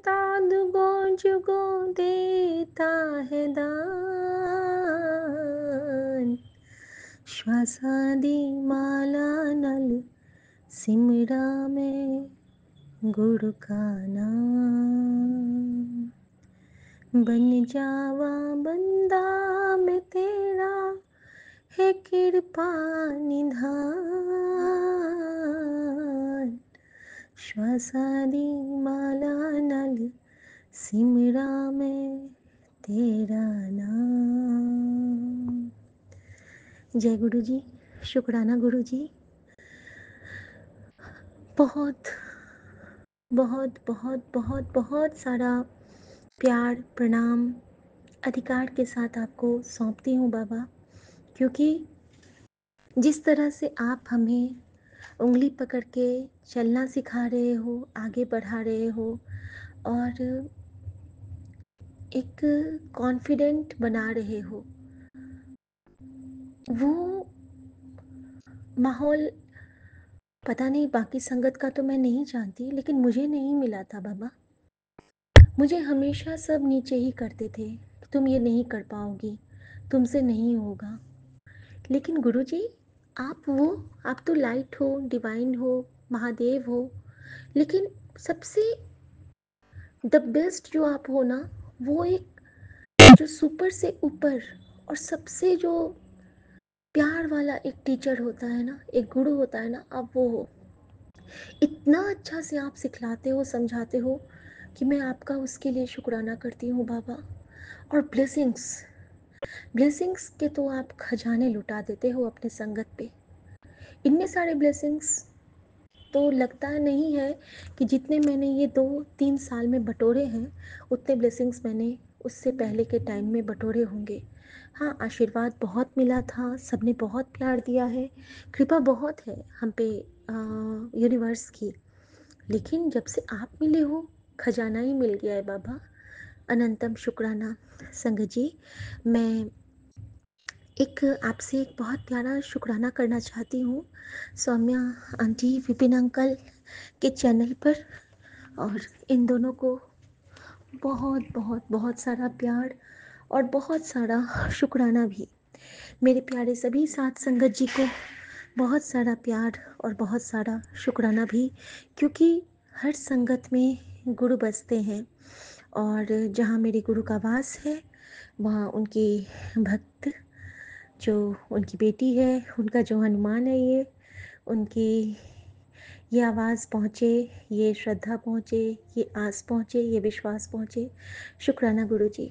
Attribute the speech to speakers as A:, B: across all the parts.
A: करता दुगो जुगो देता है दान। श्वासादी माला नल सिमरा में गुरु का नाम। बन जावा बंदा मैं तेरा है कृपा निधान। श्वासादी माला नल सिमरा में तेरा नाम। जय गुरु जी। शुक्राना गुरु जी। बहुत बहुत बहुत बहुत बहुत सारा प्यार प्रणाम अधिकार के साथ आपको सौंपती हूँ बाबा, क्योंकि जिस तरह से आप हमें उंगली पकड़ के चलना सिखा रहे हो, आगे बढ़ा रहे हो और एक कॉन्फिडेंट बना रहे हो, वो माहौल पता नहीं बाकी संगत का तो मैं नहीं जानती, लेकिन मुझे नहीं मिला था बाबा। मुझे हमेशा सब नीचे ही करते थे कि तुम ये नहीं कर पाओगी, तुमसे नहीं होगा। लेकिन गुरुजी, आप तो लाइट हो, डिवाइन हो, महादेव हो, लेकिन सबसे द बेस्ट जो आप हो ना, वो एक जो सुपर से ऊपर और सबसे जो प्यार वाला एक टीचर होता है ना, एक गुरु होता है ना, आप वो हो। इतना अच्छा से आप सिखलाते हो, समझाते हो कि मैं आपका उसके लिए शुक्राना करती हूँ बाबा। और ब्लेसिंग्स ब्लेसिंग्स के तो आप खजाने लुटा देते हो अपने संगत पे। इतने सारे ब्लेसिंग्स तो लगता नहीं है कि जितने मैंने ये 2-3 साल में बटोरे हैं, उतने ब्लेसिंग्स मैंने उससे पहले के टाइम में बटोरे होंगे। हाँ, आशीर्वाद बहुत मिला था, सबने बहुत प्यार दिया है, कृपा बहुत है हम पे यूनिवर्स की। लेकिन जब से आप मिले हो, खजाना ही मिल गया है बाबा। अनंतम शुक्राना। संगत जी, मैं आपसे एक बहुत प्यारा शुक्राना करना चाहती हूँ सौम्या आंटी, विपिन अंकल के चैनल पर, और इन दोनों को बहुत बहुत बहुत सारा प्यार और बहुत सारा शुक्राना भी। मेरे प्यारे सभी साथ संगत जी को बहुत सारा प्यार और बहुत सारा शुक्राना भी, क्योंकि हर संगत में गुरु बसते हैं और जहाँ मेरे गुरु का वास है, वहाँ उनकी भक्त जो उनकी बेटी है, उनका जो हनुमान है, उनकी ये आवाज़ पहुँचे, ये श्रद्धा पहुँचे, ये आस पहुँचे, ये विश्वास पहुँचे। शुक्राना गुरु जी।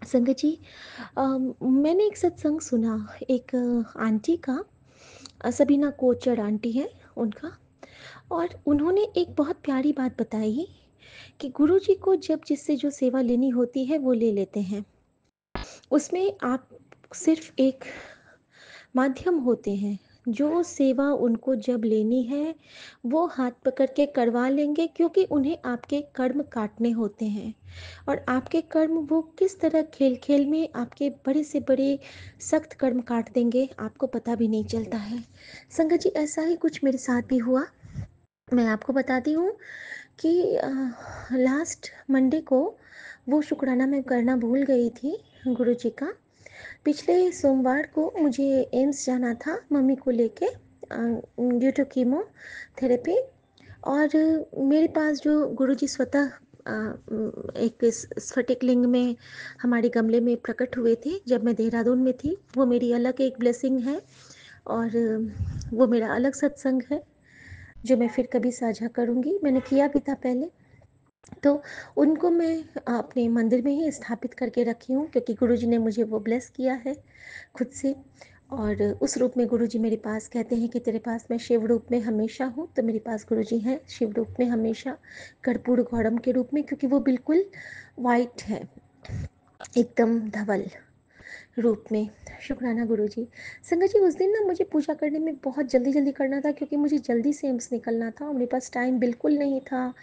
A: संगत जी, मैंने एक सत्संग सुना, एक आंटी का, सबीना कोचर आंटी है उनका, और उन्होंने एक बहुत प्यारी बात बताई कि गुरु जी को जब जिससे जो सेवा लेनी होती है वो ले लेते हैं, उसमें आप सिर्फ एक माध्यम होते हैं। जो सेवा उनको जब लेनी है वो हाथ पकड़ के करवा लेंगे, क्योंकि उन्हें आपके कर्म काटने होते हैं। और आपके कर्म वो किस तरह खेल खेल में आपके बड़े से बड़े सख्त कर्म काट देंगे, आपको पता भी नहीं चलता है। संगत जी, ऐसा ही कुछ मेरे साथ भी हुआ। मैं आपको बताती हूँ कि लास्ट मंडे को वो शुक्राना मैं करना भूल गई थी गुरु जी का। पिछले सोमवार को मुझे एम्स जाना था मम्मी को लेके ड्यू टू कीमो थेरेपी, और मेरे पास जो गुरुजी स्वतः एक स्फटिक लिंग में हमारे गमले में प्रकट हुए थे जब मैं देहरादून में थी, वो मेरी अलग एक ब्लेसिंग है और वो मेरा अलग सत्संग है जो मैं फिर कभी साझा करूँगी। मैंने किया भी था पहले, तो उनको मैं अपने मंदिर में ही स्थापित करके रखी हूँ, क्योंकि गुरुजी ने मुझे वो ब्लेस किया है खुद से। और उस रूप में गुरुजी मेरे पास कहते हैं कि तेरे पास मैं शिव रूप में हमेशा हूँ, तो मेरे पास गुरुजी हैं शिव रूप में हमेशा, कर्पूर गौरम के रूप में, क्योंकि वो बिल्कुल वाइट है, एकदम धवल रूप में। शुक्राना गुरुजी। संगत जी, उस दिन ना मुझे पूजा करने में बहुत जल्दी जल्दी करना था, क्योंकि मुझे जल्दी से एम्स निकलना था और मेरे पास टाइम बिल्कुल नहीं था।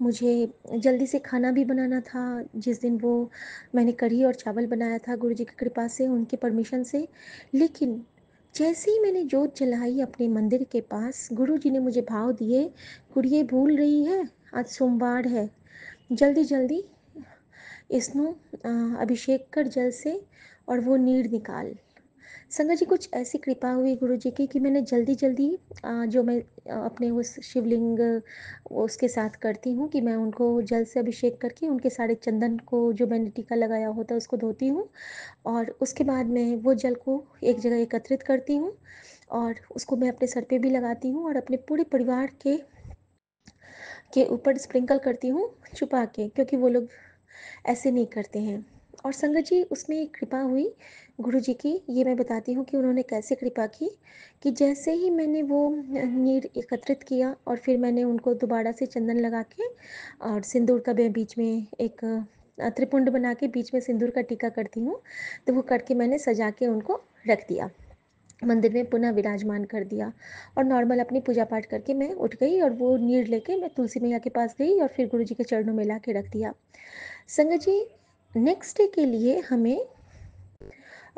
A: मुझे जल्दी से खाना भी बनाना था। जिस दिन वो मैंने कढ़ी और चावल बनाया था गुरुजी की कृपा से, उनके परमिशन से। लेकिन जैसे ही मैंने जोत जलाई अपने मंदिर के पास, गुरुजी ने मुझे भाव दिए, गुड़िए भूल रही है, आज सोमवार है, जल्दी-जल्दी इसਨੂੰ अभिषेक कर जल से और वो नीर निकाल। संगत जी कुछ ऐसी कृपा हुई गुरुजी की कि मैंने जल्दी-जल्दी जो मैं अपने उस शिवलिंग उसके साथ करती हूँ कि मैं उनको जल से अभिषेक करके उनके सारे चंदन को जो मैंने टीका लगाया होता है उसको धोती हूँ और उसके बाद मैं वो जल को एक जगह एकत्रित करती हूँ और उसको मैं अपने सर पे भी लगाती हूँ और अपने पूरे परिवार के ऊपर स्प्रिंकल करती हूँ छुपा के, क्योंकि वो लोग ऐसे नहीं करते हैं। और संगत जी उसमें एक कृपा हुई गुरुजी की, ये मैं बताती हूँ कि उन्होंने कैसे कृपा की कि जैसे ही मैंने वो नीर एकत्रित किया और फिर मैंने उनको दोबारा से चंदन लगा के और सिंदूर का मैं बीच में एक त्रिपुंड बना के बीच में सिंदूर का टीका करती हूँ, तो वो करके मैंने सजा के उनको रख दिया, मंदिर में पुनः विराजमान कर दिया और नॉर्मल अपनी पूजा पाठ करके मैं उठ गई और वो नीर लेके मैं तुलसी मैया के पास गई और फिर गुरुजी के चरणों में ला के रख दिया। संगत जी नेक्स्ट डे के लिए हमें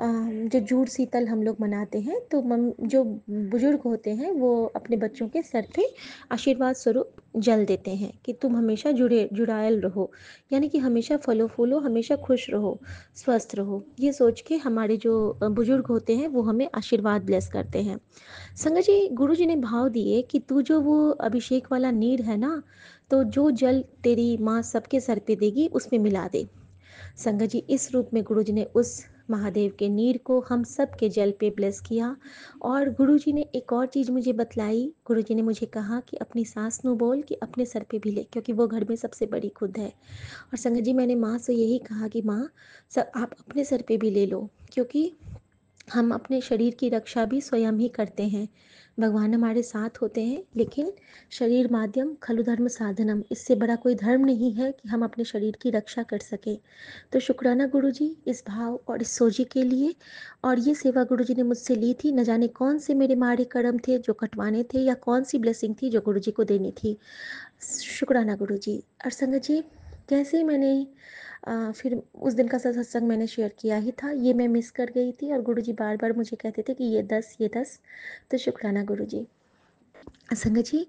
A: जो जूड़ शीतल हम लोग मनाते हैं, तो जो बुजुर्ग होते हैं वो अपने बच्चों के सर पे आशीर्वाद स्वरूप जल देते हैं कि तुम हमेशा जुड़ायल रहो, यानी कि हमेशा फलो फूलो, हमेशा खुश रहो, स्वस्थ रहो, ये सोच के हमारे जो बुजुर्ग होते हैं वो हमें आशीर्वाद ब्लेस करते हैं। संगत जी गुरु जी ने भाव दिए कि तू जो वो अभिषेक वाला नीर है ना, तो जो जल तेरी माँ सबके सर पे देगी उसमें मिला दे। संगत जी इस रूप में गुरुजी ने उस महादेव के नीर को हम सब के जल पे ब्लेस किया। और गुरुजी ने एक और चीज़ मुझे बतलाई, गुरुजी ने मुझे कहा कि अपनी सास नु बोल कि अपने सर पे भी ले, क्योंकि वो घर में सबसे बड़ी खुद है। और संगत जी मैंने माँ से यही कहा कि माँ सब आप अपने सर पे भी ले लो, क्योंकि हम अपने शरीर की रक्षा भी स्वयं ही करते हैं। भगवान हमारे साथ होते हैं, लेकिन शरीर माध्यम खलु धर्म साधनम, इससे बड़ा कोई धर्म नहीं है कि हम अपने शरीर की रक्षा कर सके। तो शुक्राना गुरुजी इस भाव और इस सोची के लिए। और ये सेवा गुरुजी ने मुझसे ली थी, न जाने कौन से मेरे माड़े कर्म थे जो कटवाने थे या कौन सी ब्लेसिंग थी जो गुरुजी को देनी थी। शुक्राना गुरुजी। और संगत जी जैसे ही मैंने फिर उस दिन का सत्संग मैंने शेयर किया ही था, ये मैं मिस कर गई थी और गुरुजी बार बार मुझे कहते थे कि ये 10। तो शुक्राना गुरुजी। संगत जी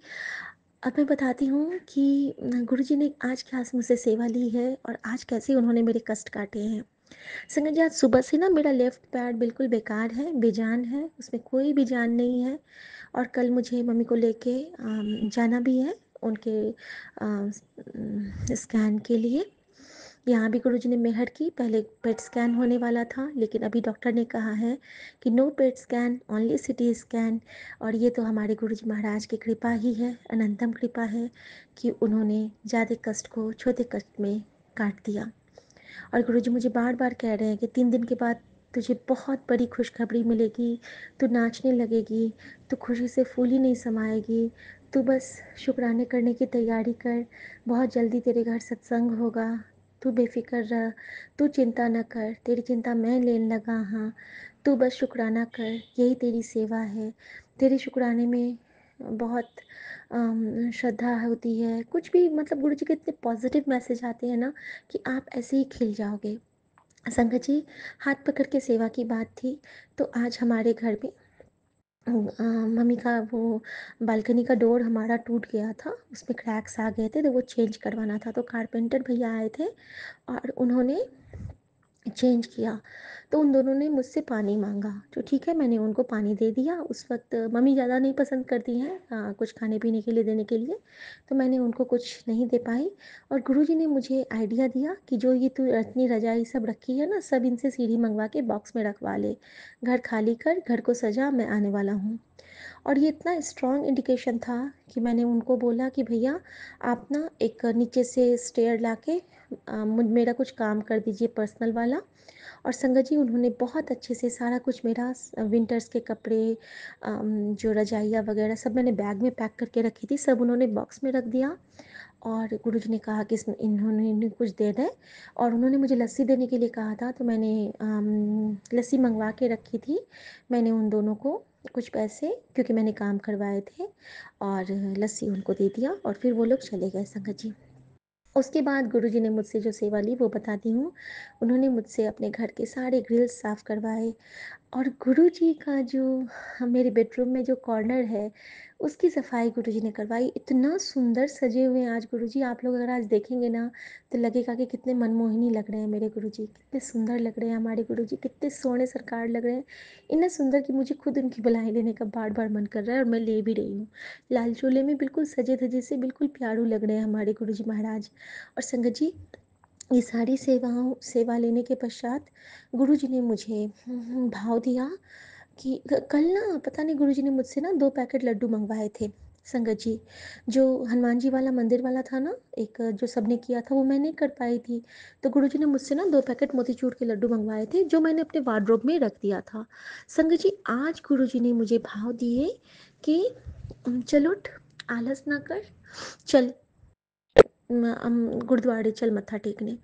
A: अब मैं बताती हूँ कि गुरुजी ने आज क्या मुझसे सेवा ली है और आज कैसे उन्होंने मेरे कष्ट काटे हैं। संगत जी आज सुबह से ना मेरा लेफ्ट पैर बिल्कुल बेकार है, बेजान है, उसमें कोई भी जान नहीं है। और कल मुझे मम्मी को लेके जाना भी है उनके स्कैन के लिए। यहाँ भी गुरुजी ने मेहर की, पहले पेट स्कैन होने वाला था लेकिन अभी डॉक्टर ने कहा है कि no PET scan, only CT scan. और ये तो हमारे गुरुजी महाराज की कृपा ही है, अनंतम कृपा है कि उन्होंने ज़्यादा कष्ट को छोटे कष्ट में काट दिया। और गुरुजी मुझे बार बार कह रहे हैं कि 3 दिन के बाद तुझे बहुत बड़ी खुशखबरी मिलेगी, तू नाचने लगेगी, तू खुशी से फूली नहीं समाएगी, तू बस शुक्राने करने की तैयारी कर, बहुत जल्दी तेरे घर सत्संग होगा, तू बेफिक्र रह, तू चिंता न कर, तेरी चिंता मैं लेने लगा हाँ, तू बस शुक्राना कर, यही तेरी सेवा है। तेरे शुक्राने में बहुत श्रद्धा होती है, कुछ भी मतलब गुरुजी के इतने पॉजिटिव मैसेज आते हैं ना कि आप ऐसे ही खिल जाओगे। संगत जी हाथ पकड़ के सेवा की बात थी, तो आज हमारे घर में मम्मी का वो बालकनी का डोर हमारा टूट गया था, उसमें क्रैक्स आ गए थे, तो वो चेंज करवाना था, तो कारपेंटर भैया आए थे और उन्होंने चेंज किया। तो उन दोनों ने मुझसे पानी मांगा, तो ठीक है मैंने उनको पानी दे दिया। उस वक्त मम्मी ज़्यादा नहीं पसंद करती हैं कुछ खाने पीने के लिए देने के लिए, तो मैंने उनको कुछ नहीं दे पाई। और गुरुजी ने मुझे आइडिया दिया कि जो ये तू इतनी रजाई सब रखी है ना, सब इनसे सीढ़ी मंगवा के बॉक्स में रखवा ले, घर खाली कर, घर को सजा, मैं आने वाला हूँ। और ये इतना स्ट्रॉन्ग इंडिकेशन था कि मैंने उनको बोला कि भैया आप ना एक नीचे से स्टेयर ला के मेरा कुछ काम कर दीजिए पर्सनल वाला। और संगत जी उन्होंने बहुत अच्छे से सारा कुछ मेरा विंटर्स के कपड़े जो रजाइयाँ वगैरह सब मैंने बैग में पैक करके रखी थी, सब उन्होंने बॉक्स में रख दिया। और गुरुजी ने कहा कि इन्होंने इन्हें कुछ दे दें। और उन्होंने मुझे लस्सी देने के लिए कहा था, तो मैंने लस्सी मंगवा के रखी थी। मैंने उन दोनों को कुछ पैसे, क्योंकि मैंने काम करवाए थे, और लस्सी उनको दे दिया और फिर वो लोग चले गए संगत जी। उसके बाद गुरुजी ने मुझसे जो सेवा ली वो बताती हूँ। उन्होंने मुझसे अपने घर के सारे ग्रिल्स साफ़ करवाए। और गुरुजी का जो मेरे बेडरूम में जो कॉर्नर है उसकी सफाई गुरुजी ने करवाई। इतना सुंदर सजे हुए हैं आज गुरुजी, आप लोग अगर आज देखेंगे ना तो लगेगा कि कितने मनमोहिनी लग रहे हैं मेरे गुरुजी, कितने सुंदर लग रहे हैं हमारे गुरुजी, कितने सोने सरकार लग रहे हैं। इतना सुंदर कि मुझे खुद उनकी बधाई लेने का बार बार मन कर रहा है और मैं ले भी रही हूँ। लाल चोले में बिल्कुल सजे धजे से बिल्कुल प्यारू लग रहे हैं हमारे गुरुजी महाराज। और संगत जी, ये सारी सेवा लेने के पश्चात गुरुजी ने मुझे भाव दिया कि कल ना पता नहीं गुरुजी ने मुझसे ना 2 पैकेट लड्डू मंगवाए थे संगत जी। जो हनुमान जी वाला मंदिर वाला था ना, एक जो सबने किया था वो मैं नहीं कर पाई थी। तो गुरुजी ने मुझसे ना 2 पैकेट मोतीचूर के लड्डू मंगवाए थे जो मैंने अपने वार्डरोब में रख दिया था। संगत जी, आज गुरुजी ने मुझे भाव दिए कि चल उठ, आलस ना कर, चल गुरुद्वारे चल मत्था टेकने।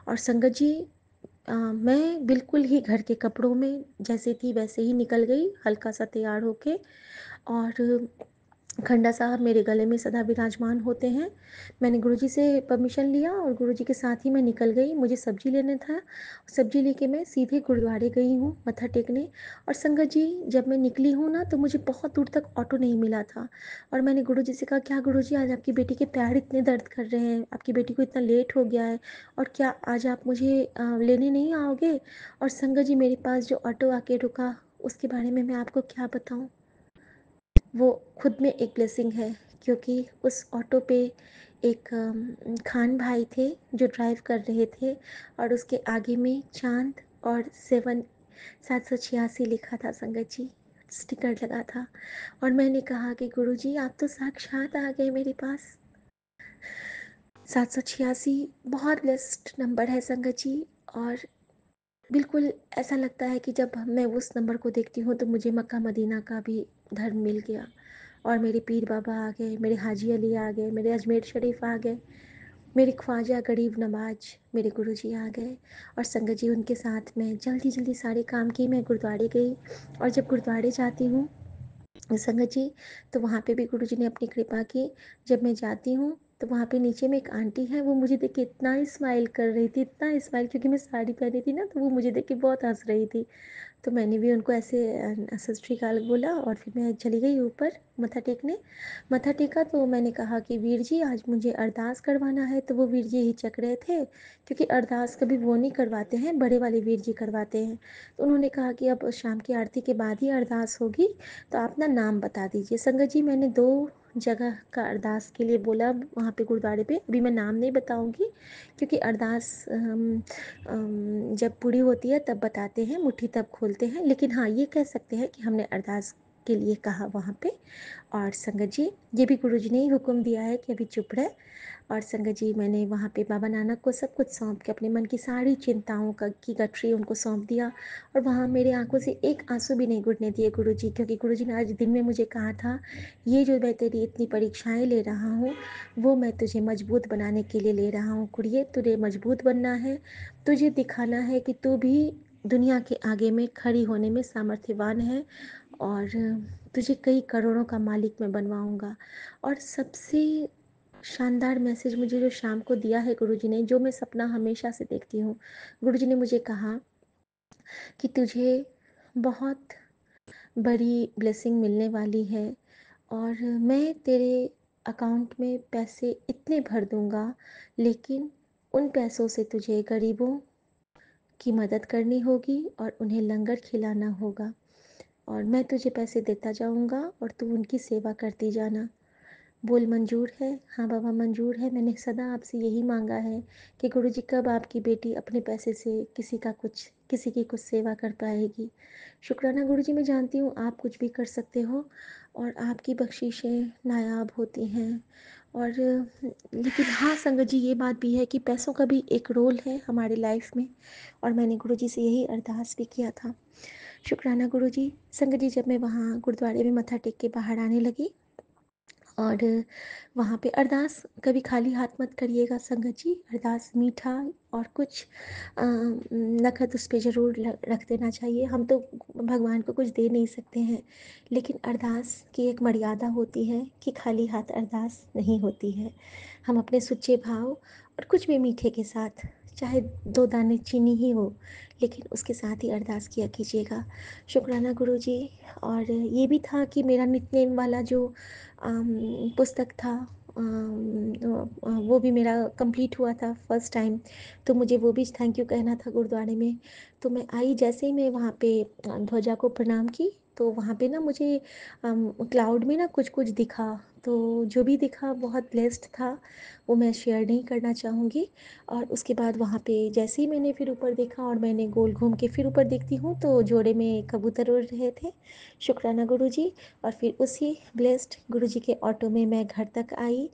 A: और संगत जी, मैं बिल्कुल ही घर के कपड़ों में जैसे थी वैसे ही निकल गई, हल्का सा तैयार होके। और खंडा साहब मेरे गले में सदा विराजमान होते हैं। मैंने गुरुजी से परमिशन लिया और गुरुजी के साथ ही मैं निकल गई। मुझे सब्जी लेना था, सब्जी लेके मैं सीधे गुरुद्वारे गई हूँ मत्था टेकने। और संगत जी, जब मैं निकली हूँ ना तो मुझे बहुत दूर तक ऑटो नहीं मिला था। और मैंने गुरुजी से कहा, क्या गुरुजी, आज आपकी बेटी के पैर इतने दर्द कर रहे हैं, आपकी बेटी को इतना लेट हो गया है, और क्या आज आप मुझे लेने नहीं आओगे? और संगत जी, मेरे पास जो ऑटो आके रुका उसके बारे में मैं आपको क्या बताऊँ। वो खुद में एक ब्लेसिंग है, क्योंकि उस ऑटो पे एक खान भाई थे जो ड्राइव कर रहे थे, और उसके आगे में चांद और 786 लिखा था संगत जी, स्टिकर लगा था। और मैंने कहा कि गुरुजी, आप तो साक्षात आ गए मेरे पास। 786 बहुत ब्लेस्ड नंबर है संगत जी। और बिल्कुल ऐसा लगता है कि जब मैं उस नंबर को देखती हूँ तो मुझे मक्का मदीना का भी धर्म मिल गया, और मेरे पीर बाबा आ गए, मेरे हाजी अली आ गए, मेरे अजमेर शरीफ आ गए, मेरे ख्वाजा गरीब नवाज मेरे गुरुजी आ गए। और संगत जी, उनके साथ में जल्दी जल्दी सारे काम किए, मैं गुरुद्वारे गई। और जब गुरुद्वारे जाती हूँ संगत जी, तो वहाँ पे भी गुरुजी ने अपनी कृपा की। जब मैं जाती हूँ तो वहाँ पे नीचे में एक आंटी है, वो मुझे देख के इतना स्माइल कर रही थी, इतना स्माइल, क्योंकि मैं साड़ी पहनी थी ना, तो वो मुझे देख के बहुत हंस रही थी। तो मैंने भी उनको ऐसे सत श्री अकाल बोला और फिर मैं चली गई ऊपर मत्था टेकने। मत्था टेका तो मैंने कहा कि वीर जी, आज मुझे अरदास करवाना है। तो वो वीर जी हिचक रहे थे, क्योंकि अरदास कभी वो नहीं करवाते हैं, बड़े वाले वीर जी करवाते हैं। तो उन्होंने कहा कि अब शाम की आरती के बाद ही अरदास होगी, तो आप ना नाम बता दीजिए। संगत जी, मैंने 2 जगह का अरदास के लिए बोला वहाँ पे गुरुद्वारे पे। अभी मैं नाम नहीं बताऊँगी, क्योंकि अरदास जब पूरी होती है तब बताते हैं, मुट्ठी तब खोलते हैं। लेकिन हाँ, ये कह सकते हैं कि हमने अरदास के लिए कहा वहाँ पे। और संगत जी, ये भी गुरुजी ने ही हुक्म दिया है कि अभी चुप रहे। और संगत जी, मैंने वहाँ पे बाबा नानक को सब कुछ सौंप के, अपने मन की सारी चिंताओं का की गठरी उनको सौंप दिया। और वहाँ मेरे आंखों से एक आंसू भी नहीं गिरने दिए गुरुजी, क्योंकि गुरुजी ने आज दिन में मुझे कहा था, ये जो मैं तेरी इतनी परीक्षाएं ले रहा हूँ, वो मैं तुझे मजबूत बनाने के लिए ले रहा हूँ। कुड़िए, तुझे मजबूत बनना है, तुझे दिखाना है कि तू भी दुनिया के आगे में खड़ी होने में सामर्थ्यवान है, और तुझे कई करोड़ों का मालिक मैं बनवाऊंगा। और सबसे शानदार मैसेज मुझे जो शाम को दिया है गुरुजी ने, जो मैं सपना हमेशा से देखती हूँ, गुरुजी ने मुझे कहा कि तुझे बहुत बड़ी ब्लेसिंग मिलने वाली है, और मैं तेरे अकाउंट में पैसे इतने भर दूंगा, लेकिन उन पैसों से तुझे गरीबों की मदद करनी होगी और उन्हें लंगर खिलाना होगा। और मैं तुझे पैसे देता जाऊंगा और तू उनकी सेवा करती जाना। बोल, मंजूर है? हाँ बाबा, मंजूर है। मैंने सदा आपसे यही मांगा है कि गुरुजी, कब आपकी बेटी अपने पैसे से किसी की कुछ सेवा कर पाएगी। शुक्राना गुरुजी, मैं जानती हूँ आप कुछ भी कर सकते हो, और आपकी बख्शिशें नायाब होती हैं। और लेकिन हाँ संगत जी, ये बात भी है कि पैसों का भी एक रोल है हमारे लाइफ में, और मैंने गुरुजी से यही अरदास भी किया था। शुक्राना गुरुजी। संगत जी, जब मैं वहाँ गुरुद्वारे में मत्था टेक के बाहर आने लगी, और वहाँ पे अरदास कभी खाली हाथ मत करिएगा संगत जी। अरदास मीठा और कुछ नकद उस पे ज़रूर रख देना चाहिए। हम तो भगवान को कुछ दे नहीं सकते हैं, लेकिन अरदास की एक मर्यादा होती है कि खाली हाथ अरदास नहीं होती है। हम अपने सच्चे भाव और कुछ भी मीठे के साथ चाहे 2 दाने चीनी ही हो, लेकिन उसके साथ ही अरदास किया कीजिएगा। शुक्राना गुरुजी। और ये भी था कि मेरा नितनेम वाला जो पुस्तक था, वो भी मेरा कंप्लीट हुआ था फर्स्ट टाइम, तो मुझे वो भी थैंक यू कहना था गुरुद्वारे में। तो मैं आई, जैसे ही मैं वहाँ पे ध्वजा को प्रणाम की, तो वहाँ पे ना मुझे क्लाउड में ना कुछ-कुछ दिखा, तो जो भी दिखा बहुत ब्लेस्ड था, वो मैं शेयर नहीं करना चाहूँगी। और उसके बाद वहाँ पे जैसे ही मैंने फिर ऊपर देखा और मैंने गोल घूम के फिर ऊपर देखती हूँ, तो जोड़े में कबूतर उड़ रहे थे। शुक्राना गुरुजी। और फिर उसी ब्लेस्ड गुरुजी के ऑटो में मैं घर तक आई,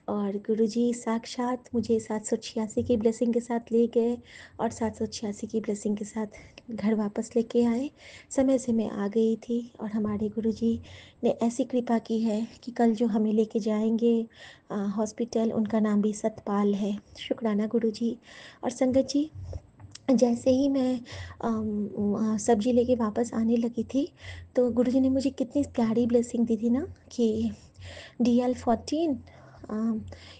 A: और गुरुजी साक्षात मुझे 786 की ब्लेसिंग के साथ ले गए, और 786 की ब्लेसिंग के साथ घर वापस लेके आए। समय से मैं आ गई थी, और हमारे गुरुजी ने ऐसी कृपा की है कि कल जो हमें लेके जाएंगे हॉस्पिटल, उनका नाम भी सतपाल है। शुक्राना गुरुजी। और संगत जी, जैसे ही मैं सब्जी लेके वापस आने लगी थी, तो गुरुजी ने मुझे कितनी प्यारी ब्लेसिंग दी थी ना, कि DL 14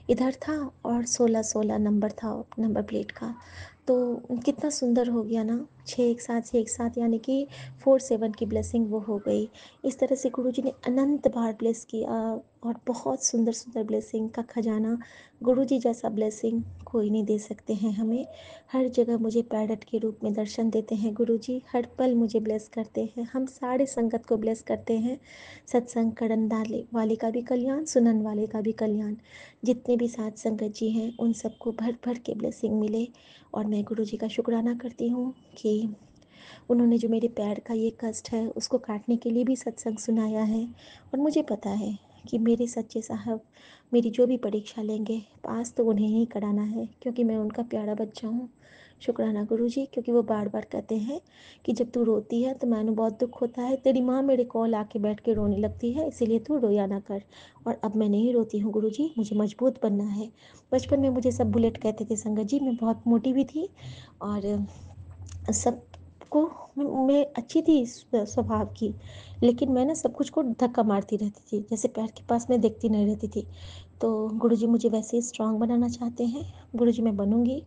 A: इधर था, और 16 नंबर था, नंबर प्लेट का। तो कितना सुंदर हो गया ना, 6 एक साथ यानी कि 47 की ब्लेसिंग वो हो गई। इस तरह से गुरुजी ने अनंत बार ब्लेस किया, और बहुत सुंदर सुंदर ब्लेसिंग का खजाना। गुरुजी जैसा ब्लेसिंग कोई नहीं दे सकते हैं हमें। हर जगह मुझे पैरट के रूप में दर्शन देते हैं गुरुजी, हर पल मुझे ब्लेस करते हैं, हम सारे संगत को ब्लेस करते हैं। सत्संग करन वाले का भी कल्याण, सुनन वाले का भी कल्याण। जितने भी साथ संगत जी हैं, उन सबको भर भर के ब्लेसिंग मिले। और मैं गुरुजी का शुक्राना करती हूँ कि उन्होंने जो मेरे पैर का ये कष्ट है, उसको काटने के लिए भी सत्संग सुनाया है। और मुझे पता है कि मेरे सच्चे साहब मेरी जो भी परीक्षा लेंगे, पास तो उन्हें ही कराना है, क्योंकि मैं उनका प्यारा बच्चा हूँ। शुक्राना गुरुजी, क्योंकि वो बार बार कहते हैं कि जब तू रोती है तो मैंने बहुत दुख होता है, तेरी माँ मेरे कॉल आके बैठ के रोने लगती है, इसीलिए तू रोया ना कर। और अब मैं नहीं रोती हूँ गुरुजी, मुझे मजबूत बनना है। बचपन में मुझे सब बुलेट कहते थे संगत जी, मैं बहुत मोटी भी थी, और सबको मैं अच्छी थी स्वभाव की, लेकिन मैं ना सब कुछ को धक्का मारती रहती थी, जैसे पैर के पास मैं देखती नहीं रहती थी। तो गुरुजी मुझे वैसे ही स्ट्रांग बनाना चाहते हैं। गुरुजी मैं बनूंगी,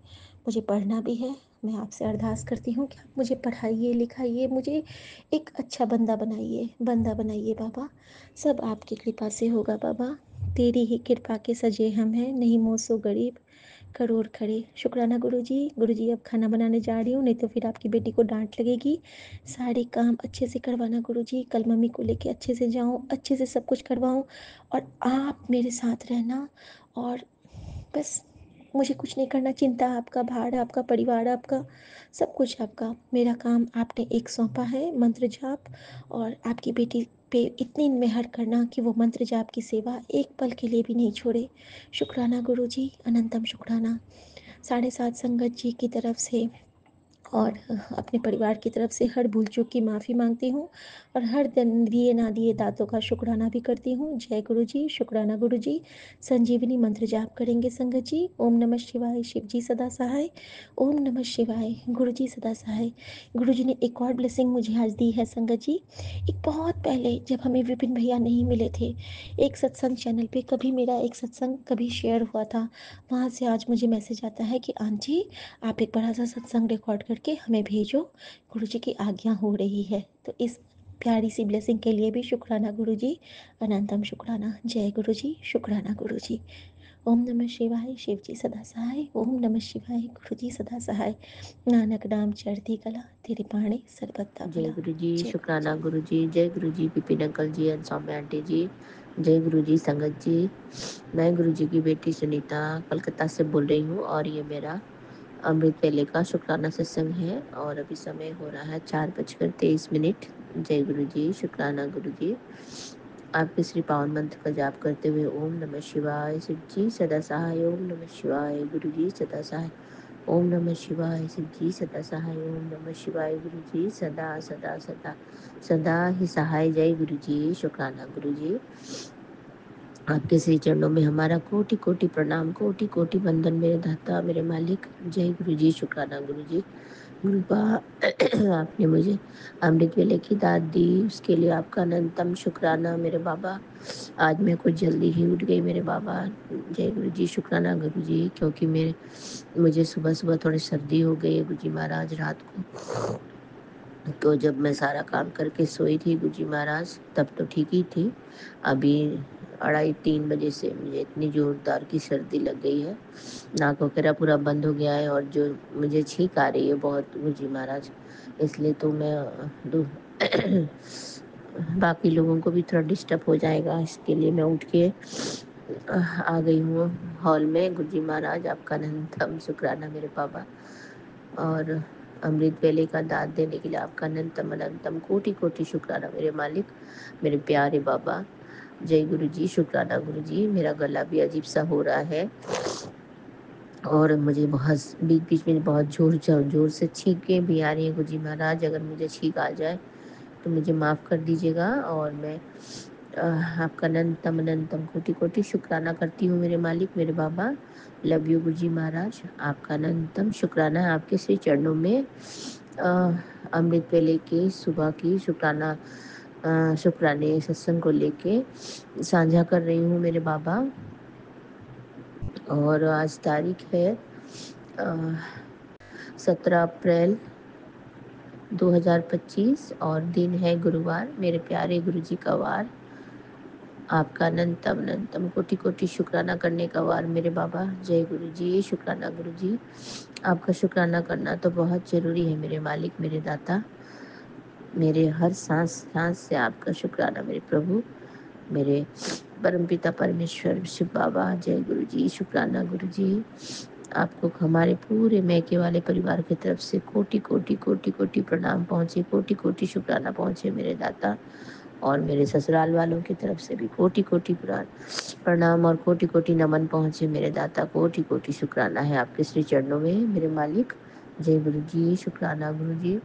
A: मुझे पढ़ना भी है। मैं आपसे अरदास करती हूँ कि आप मुझे पढ़ाइए लिखाइए, मुझे एक अच्छा बंदा बनाइए बाबा। सब आपकी कृपा से होगा बाबा। तेरी ही कृपा के सजे हम हैं, नहीं मोसो गरीब करोड़ खड़े। शुक्राना गुरुजी। गुरुजी अब खाना बनाने जा रही हूँ, नहीं तो फिर आपकी बेटी को डांट लगेगी। सारे काम अच्छे से करवाना गुरुजी, कल मम्मी को लेके अच्छे से जाऊँ, अच्छे से सब कुछ करवाऊँ, और आप मेरे साथ रहना। और बस मुझे कुछ नहीं करना, चिंता आपका, भार आपका, परिवार आपका, सब कुछ आपका। मेरा काम आपने एक सौंपा है, मंत्र जाप, और आपकी बेटी पे इतनी मेहर करना कि वो मंत्र जाप की सेवा एक पल के लिए भी नहीं छोड़े। शुक्राना गुरुजी, अनंतम शुक्राना। 7.5 संगत जी की तरफ से और अपने परिवार की तरफ से हर भूल चूक की माफ़ी मांगती हूँ, और हर दिन दिए ना दिए दातों का शुक्राना भी करती हूँ। जय गुरु जी। शुक्राना गुरु जी। संजीवनी मंत्र जाप करेंगे संगत जी। ओम नमः शिवाय, शिव जी सदा सहाय। ओम नमः शिवाय, गुरु जी सदा सहाय। गुरु जी ने एक और ब्लेसिंग मुझे आज दी है संगत जी। एक बहुत पहले जब हमें विपिन भैया नहीं मिले थे, एक सत्संग चैनल पे कभी मेरा एक सत्संग कभी शेयर हुआ था, वहाँ से आज मुझे मैसेज आता है कि आंटी आप एक बड़ा सा सत्संग रिकॉर्ड करके हमें भेजो, गुरुजी की आज्ञा हो रही है। तो इस प्यारी सी ब्लेसिंग के लिए भी शुक्राना गुरुजी, अनंतम शुक्राना। जय गुरुजी। शुक्राना गुरुजी। ओम नमः शिवाय, शिव जी सदा सहाय। ओम नमः शिवाय, गुरु जी सदा सहाय। नानक नाम चढ़ती कला, तेरे पाणे सरबत्ता
B: जय
A: भला।
B: गुरु जी।
A: जय
B: शुक्राना
A: गुरुजी।
B: गुरु जी। जय Guru ji Vipin uncle ji and Saumya aunty ji. जय गुरु जी संगत जी। मैं गुरु जी की बेटी सुनीता कलकत्ता से बोल रही हूँ, और ये मेरा अमृत वेले का शुक्राना सत्संग है, और अभी समय हो रहा है 4:23। जय गुरु जी। शुक्राना गुरु जी। आपके श्री पावन मंत्र का जाप करते हुए ओम नमः शिवाय, शिव जी सदा सहाय। ओम नमः शिवाय, गुरु जी सदा सहाय। ओम नमः शिवाय, शिव जी सदा सहाय। ओम नमः शिवाय, गुरु जी सदा सदा सदा सदा ही सहाय। जय गुरु जी। शुक्राना गुरु जी। आपके श्री चरणों में हमारा कोटि कोटि प्रणाम, कोटि कोटि वंदन मेरे दाता मेरे मालिक। जय गुरु जी। शुक्राना गुरु जी। गुरुपा आपने मुझे अमृत वेले की दात दी, उसके लिए आपका अनंतम शुक्राना मेरे बाबा। आज मैं कुछ जल्दी ही उठ गई मेरे बाबा। जय गुरु जी, शुक्राना गुरु जी, क्योंकि मुझे सुबह-सुबह थोड़ी सर्दी हो गई है गुरु जी महाराज रात को। तो जब मैं सारा काम करके सोई थी गुरु जी महाराज, तब तो ठीक ही थी। अभी 2:30-3 बजे से मुझे इतनी ज़ोरदार की सर्दी लग गई है, नाक वगैरह पूरा बंद हो गया है और जो मुझे छींक आ रही है बहुत गुरु जी महाराज। इसलिए तो मैं दू बाकी लोगों को भी थोड़ा डिस्टर्ब हो जाएगा, इसके लिए मैं उठ के आ गई हूँ हॉल में। गुरु जी महाराज आपका अनंतम शुक्राना मेरे बाबा, और अमृत वेले का दाद देने के लिए आपका अनंतम अनंतम कोटि कोटि शुक्राना मेरे मालिक, मेरे प्यारे बाबा। जय गुरु जी, शुक्राना गुरु जी। मेरा गला भी अजीब सा हो रहा है और मुझे बहुत बीच बीच में बहुत जोर जोर से छींकें भी आ रही हैं गुरु जी महाराज। अगर मुझे छींक आ जाए तो मुझे माफ़ कर दीजिएगा, और मैं आपका अनंतम अनंतम कोटि कोटि शुक्राना करती हूँ मेरे मालिक, मेरे बाबा। लव यू गुरु जी महाराज, आपका अनंतम शुक्राना है आपके श्री चरणों में। अमृत वेले के सुबह की शुक्राने सत्संग को लेके साझा कर रही हूँ मेरे बाबा। और आज तारीख है 17 अप्रैल 2025 और दिन है गुरुवार, मेरे प्यारे गुरु जी का वार। आपका अनंतम अनंतम कोटि कोटि शुक्राना करने का वार मेरे बाबा। जय गुरु जी, शुक्राना गुरु जी। आपका शुक्राना करना तो बहुत ज़रूरी है मेरे मालिक, मेरे दाता। मेरे हर सांस सांस से आपका शुक्राना मेरे प्रभु, मेरे परमपिता परमेश्वर शिव बाबा। जय गुरु जी, शुक्राना गुरु जी। आपको हमारे पूरे मैके वाले परिवार की तरफ से कोटि कोटि कोटि कोटि प्रणाम पहुँचे, कोटि कोटि शुक्राना पहुँचे मेरे दाता। और मेरे ससुराल वालों की तरफ से भी कोटि कोटि प्रणाम और कोटि कोटि नमन पहुँचे मेरे दाता। कोटि कोटि शुक्राना है आपके श्री चरणों में मेरे मालिक। जय गुरु जी, शुक्राना गुरु जी।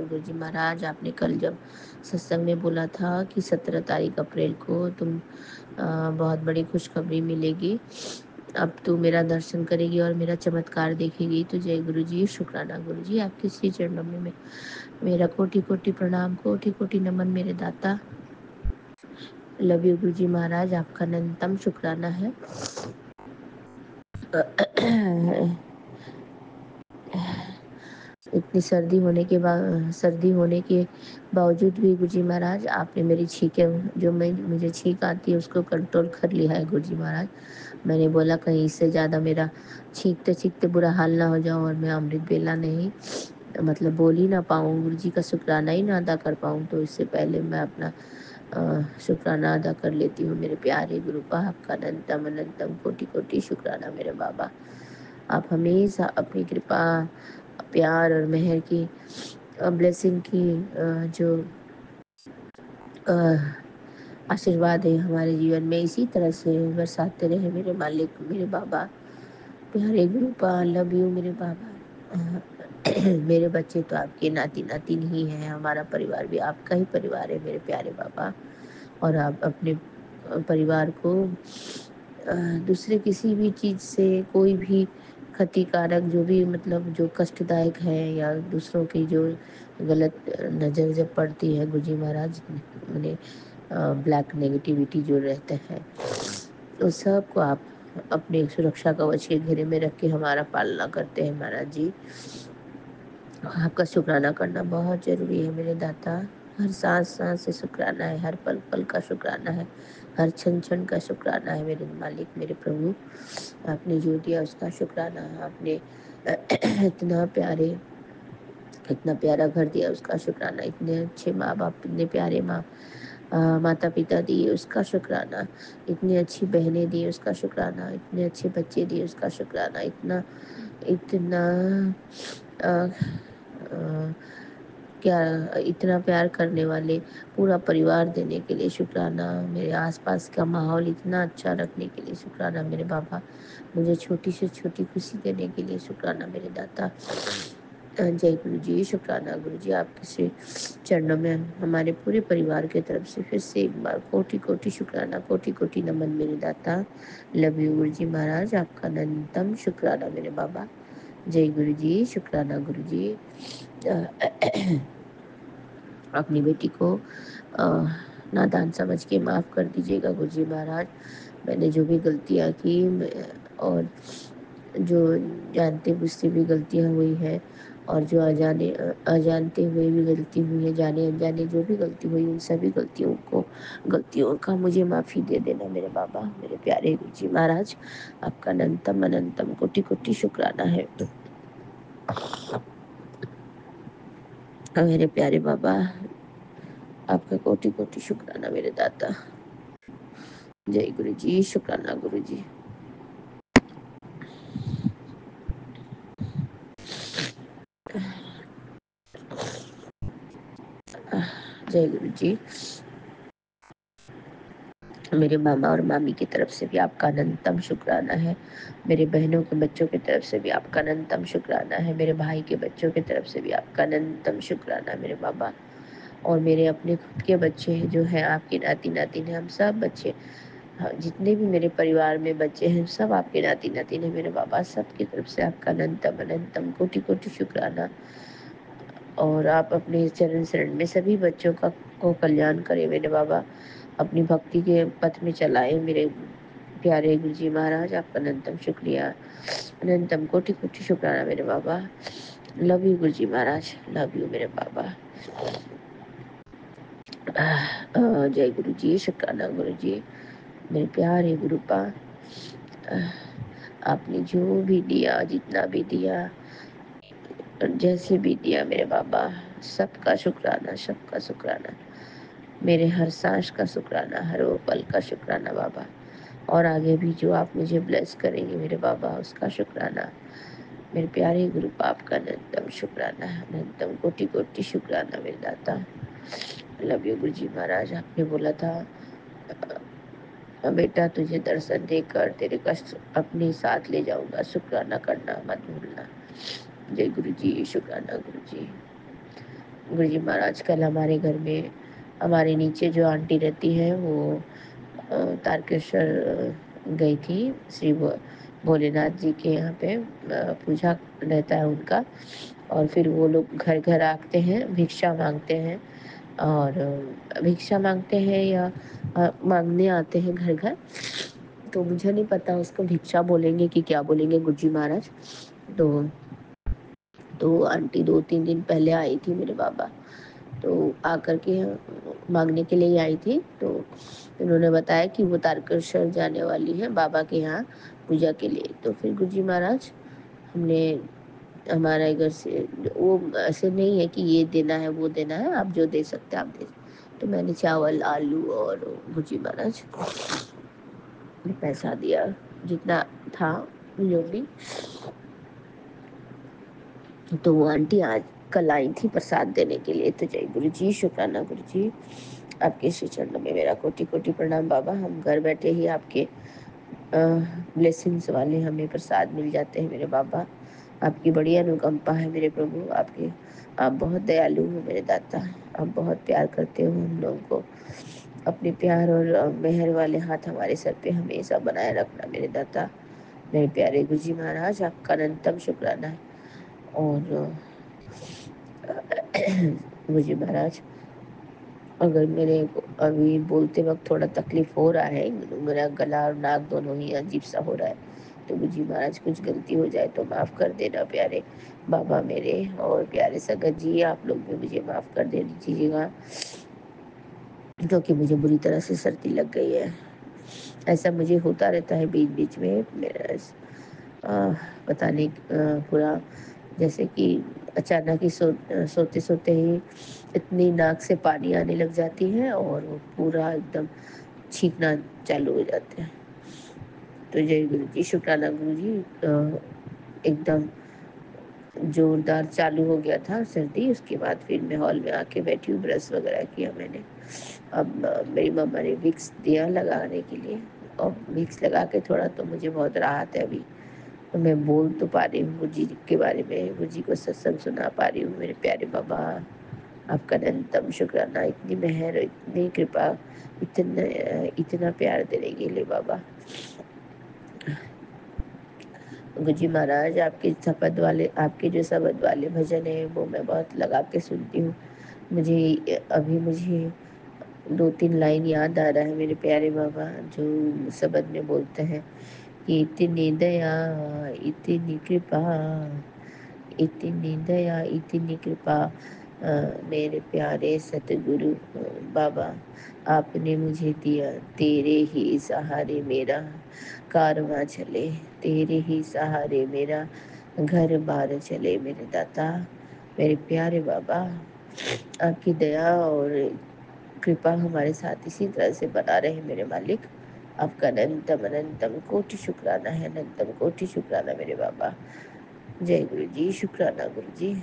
B: गुरु जी महाराज, आपने कल जब सत्संग में बोला था कि 17 तारीख अप्रैल को तुम बहुत बड़ी खुशखबरी मिलेगी, अब तू मेरा दर्शन करेगी और मेरा चमत्कार देखेगी। तो जय गुरु जी, शुक्राना गुरु जी, आपके श्री चरणों में मेरा कोटि कोटि प्रणाम, कोटि कोटि नमन मेरे दाता। लव यू गुरु जी महाराज, आपका अनंतम शुक्राना है। इतनी सर्दी होने के बावजूद भी गुरु जी महाराज आपने मेरी छींकें, जो मुझे छींक आती है उसको कंट्रोल कर लिया है गुरु जी महाराज। मैंने बोला कहीं इससे ज़्यादा मेरा छींकते छींकते बुरा हाल ना हो जाओ और मैं अमृत वेला नहीं मतलब बोल ही ना पाऊँ, गुरु जी का शुक्राना ही ना अदा कर पाऊँ। तो इससे पहले मैं अपना शुक्राना अदा कर लेती हूँ मेरे प्यारे गुरु पा। आपका अनंतम अनंतम कोटि कोटि शुक्राना मेरे बाबा। आप हमेशा अपनी कृपा, प्यार और मेहर की ब्लेसिंग की जो आशीर्वाद है हमारे जीवन में इसी तरह से बरसाते रहे मेरे मालिक, मेरे बाबा। प्यारे गुरु पा, लव यू मेरे बाबा। मेरे बच्चे तो आपके नाती नातिन ही हैं, हमारा परिवार भी आपका ही परिवार है मेरे प्यारे बाबा। और आप अपने परिवार को दूसरे किसी भी चीज़ से कोई भी क्षतिकारक जो भी मतलब जो कष्टदायक है या दूसरों की जो गलत नज़र जब पड़ती है गुरु जी महाराज, मैंने ब्लैक नेगेटिविटी जो रहते हैं उस सब को आप अपने सुरक्षा कवच के घेरे में रख के हमारा पालना करते हैं महाराज जी। आपका शुक्राना करना बहुत ज़रूरी है मेरे दाता। हर सांस सांस से शुक्राना है, हर पल पल का शुक्राना है, हर क्षण क्षण का शुक्राना है मेरे मालिक, मेरे प्रभु। आपने जो दिया उसका शुक्राना है। आपने इतना प्यारा घर दिया उसका शुक्राना, इतने अच्छे माँ बाप, इतने प्यारे माता पिता दिए उसका शुक्राना, इतनी अच्छी बहनें दी उसका शुक्राना, इतने अच्छे बच्चे दिए उसका शुक्राना, इतना इतना अ, अ, क्या इतना प्यार करने वाले पूरा परिवार देने के लिए शुक्राना, मेरे आसपास का माहौल इतना अच्छा रखने के लिए शुक्राना मेरे बाबा, मुझे छोटी से छोटी खुशी देने के लिए शुक्राना मेरे दाता। जय गुरु जी, शुक्राना गुरु जी, आपके श्री चरणों में हमारे पूरे परिवार की तरफ से फिर से एक बार कोटि-कोटि शुक्राना, कोटि-कोटि नमन मेरे दाता। लव यू गुरु जी महाराज, आपका अनंतम शुक्राना मेरे बाबा। जय गुरु जी, शुक्राना गुरु जी। अपनी बेटी को अ, नादान समझ के माफ़ कर दीजिएगा गुरु जी महाराज। मैंने जो भी गलतियाँ की और जो जानते बुझते भी गलतियाँ हुई हैं और जो अजानते हुए भी गलती हुई है, जाने अनजाने जो भी गलती हुई उन सभी गलतियों का मुझे माफ़ी दे देना मेरे बाबा, मेरे प्यारे गुरु जी महाराज। आपका अनंतम अनंतम कोटि-कोटि शुक्राना है। मेरे प्यारे बाबा, आपका कोटि-कोटि शुक्राना मेरे दाता। जय गुरु जी, शुक्राना गुरु जी। जय गुरु जी। मेरे मामा और मामी की तरफ से भी आपका अनंतम शुक्राना है। मेरे बहनों के बच्चों की तरफ से भी आपका अनंतम शुक्राना है। मेरे भाई के बच्चों की तरफ से भी आपका अनंतम शुक्राना मेरे बाबा। और मेरे अपने खुद के बच्चे हैं जो हैं आपके नाती-नातिन हैं, हम सब बच्चे, हाँ, जितने भी मेरे परिवार में बच्चे हैं सब आपके नाती-नातिन हैं मेरे बाबा। सबकी तरफ से आपका अनंतम अनंतम कोटि-कोटि शुक्राना। और आप अपने चरण शरण में सभी बच्चों को कल्याण करें मेरे बाबा। अपनी भक्ति के पथ में चलाएं मेरे प्यारे गुरु जी महाराज। आपका अनंतम शुक्रिया, अनंतम कोटि कोटि शुक्राना मेरे बाबा। Love you Guru ji Maharaj, love you मेरे बाबा। जय गुरु जी, शुक्राना गुरु जी, मेरे प्यारे गुरुपा। आपने जो भी दिया, जितना भी दिया, जैसे भी दिया मेरे बाबा, सबका शुक्राना, सबका शुक्राना। मेरे हर सांस का शुक्राना, हर वो पल का शुक्राना बाबा। और आगे भी जो आप मुझे ब्लेस करेंगे मेरे बाबा, उसका शुक्राना। मेरे प्यारे गुरु पाप का अनंतम शुक्राना, अनंतम कोटि कोटि शुक्राना मेरे दाता। लव यू गुरु जी महाराज। आपने बोला था बेटा तुझे दर्शन देकर तेरे कष्ट अपने साथ ले जाऊंगा, शुक्राना करना मत भूलना। जय गुरु जी, शुक्राना गुरु जी। गुरु जी महाराज कल हमारे घर में हमारे नीचे जो आंटी रहती है वो तारकेश्वर गई थी श्री भोलेनाथ जी के यहाँ पे पूजा रहता है उनका। और फिर वो लोग घर घर आते हैं, भिक्षा मांगते हैं। और भिक्षा मांगते हैं या मांगने आते हैं घर घर। तो मुझे नहीं पता उसको भिक्षा बोलेंगे कि क्या बोलेंगे गुरु जी महाराज। तो आंटी 2-3 दिन पहले आई थी मेरे बाबा। तो आकर के मांगने के लिए आई थी। तो उन्होंने बताया कि वो तारकेश्वर जाने वाली है बाबा के यहाँ पूजा के लिए। तो फिर गुरुजी महाराज हमने हमारा घर से वो ऐसे नहीं है कि ये देना है वो देना है, आप जो दे सकते हैं आप दे। तो मैंने चावल आलू और गुरुजी महाराज ने पैसा दिया जितना था जो भी। तो वो आंटी आज कल आई थी प्रसाद देने के लिए। तो जय गुरु जी, शुक्राना गुरु जी। आपके श्री चरणों में मेरा कोटि कोटि प्रणाम बाबा। हम घर बैठे ही आपके ब्लेसिंग्स वाले हमें प्रसाद मिल जाते हैं मेरे बाबा। आपकी बड़ी अनुकंपा है मेरे प्रभु। आप बहुत दयालु हो मेरे दाता। आप बहुत प्यार करते हो हम लोगों को। अपने प्यार और मेहर वाले हाथ हमारे सर पे हमेशा बनाए रखना मेरे दाता। मेरे प्यारे गुरु जी महाराज, आपका अनंतम शुक्राना है। और मुझे महाराज अगर मेरे को अभी बोलते वक्त थोड़ा तकलीफ हो रहा है, मेरा गला और नाक दोनों ही अजीब सा हो रहा है, तो मुझे महाराज कुछ गलती हो जाए तो माफ़ कर देना प्यारे बाबा मेरे। और प्यारे संगत जी आप लोग भी मुझे माफ़ कर दे दीजिएगा क्योंकि मुझे बुरी तरह से सर्दी लग गई है। ऐसा मुझे होता रहता है बीच बीच में। मेरा पता नहीं पूरा जैसे कि अचानक ही सोते सोते ही इतनी नाक से पानी आने लग जाती है और वो पूरा एकदम छींकना चालू हो जाते हैं। तो जय गुरु जी, शुक्राना गुरु जी। एकदम जोरदार चालू हो गया था सर्दी। उसके बाद फिर मैं हॉल में आके बैठी हूँ, ब्रश वगैरह किया मैंने। अब मेरी मम्मा ने विक्स दिया लगाने के लिए और विक्स लगा के थोड़ा तो मुझे बहुत राहत है अभी। मैं बोल तो पा रही हूँ गुरुजी के बारे में, गुरुजी को सत्संग सुना पा रही हूँ। मेरे प्यारे बाबा, आपका अनंतम शुक्राना, इतनी मेहर, इतनी कृपा, इतना इतना प्यार देने के लिए बाबा। गुरुजी महाराज, आपके जो शब्द वाले भजन है वो मैं बहुत लगा के सुनती हूँ। मुझे 2-3 लाइन याद आ रहा है मेरे प्यारे बाबा, जो शब्द में बोलते हैं कि इतनी दया, इतनी कृपा, इतनी दया, इतनी कृपा, मेरे प्यारे सतगुरु बाबा, आपने मुझे दिया, तेरे ही सहारे मेरा कारवां चले, तेरे ही सहारे मेरा घर बार चले मेरे दाता। मेरे प्यारे बाबा, आपकी दया और कृपा हमारे साथ इसी तरह से बना रहे मेरे मालिक। आपका अनंतम अनंतम कोटि शुक्राना है, अनंतम कोटि शुक्राना मेरे बाबा। जय गुरु जी, शुक्राना गुरु जी।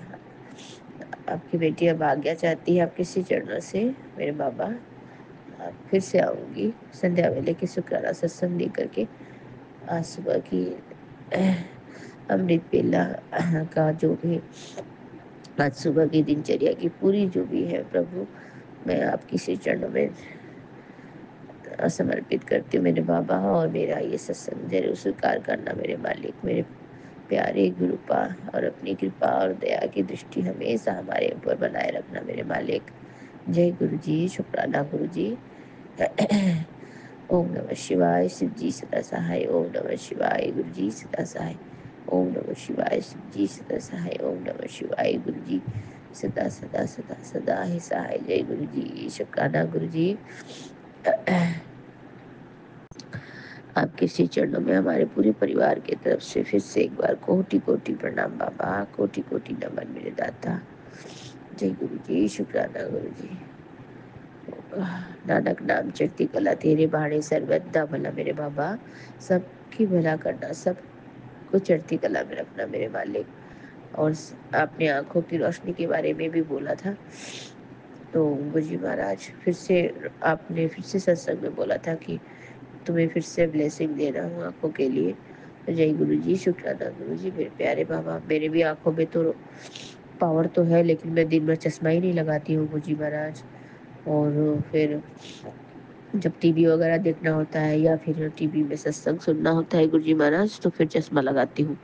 B: आपकी बेटी अब आज्ञा चाहती है आपके श्री चरणों से मेरे बाबा। आप फिर से आऊँगी संध्या वेले के शुक्राना सत्संग लेकर के। आज सुबह की अमृत बेला का जो भी आज सुबह की दिनचर्या की पूरी जो भी है प्रभु, मैं आपकी श्री चरणों में समर्पित करती हूँ मेरे बाबा। और मेरा ये सत्संग जरूर स्वीकार करना मेरे मालिक, मेरे प्यारे गुरुपा, और अपनी कृपा और दया की दृष्टि हमेशा हमारे ऊपर बनाए रखना मेरे मालिक। जय गुरु जी, शुक्राना गुरु जी। ओम नमः शिवाय, शिव जी सदा सहाय। ओम नमः शिवाय, गुरु जी सदा सहाय। ओम नमः शिवाय, शिव जी सदा सहाय। ओम नमः शिवाय, गुरु जी सदा सदा सदा सदा ही सहाय। जय गुरु जी, शुक्राना गुरु जी। आपके श्री चरणों में हमारे पूरे परिवार की तरफ से फिर से एक बार कोटि कोटि प्रणाम बाबा, कोटि कोटि नमन मेरे दाता। जय गुरु जी, शुक्राना गुरु जी। नानक नाम चढ़ती कला, तेरे बाणे सर्वदा भला मेरे बाबा। सबकी भला करना, सबको चढ़ती कला में रखना मेरे मालिक। और आपने आंखों की रोशनी के बारे में भी बोला था, तो गुरुजी महाराज आपने फिर से सत्संग में बोला था कि तुम्हें फिर से ब्लेसिंग दे रहा हूँ आंखों के लिए। जय गुरु जी, शुक्राना गुरु जी। मेरे प्यारे बाबा, मेरे भी आंखों में तो पावर तो है, लेकिन मैं दिन भर चश्मा ही नहीं लगाती हूँ गुरुजी महाराज। और फिर जब टीवी वगैरह देखना होता है या फिर टीवी में सत्संग सुनना होता है गुरुजी महाराज, तो फिर चश्मा लगाती हूँ।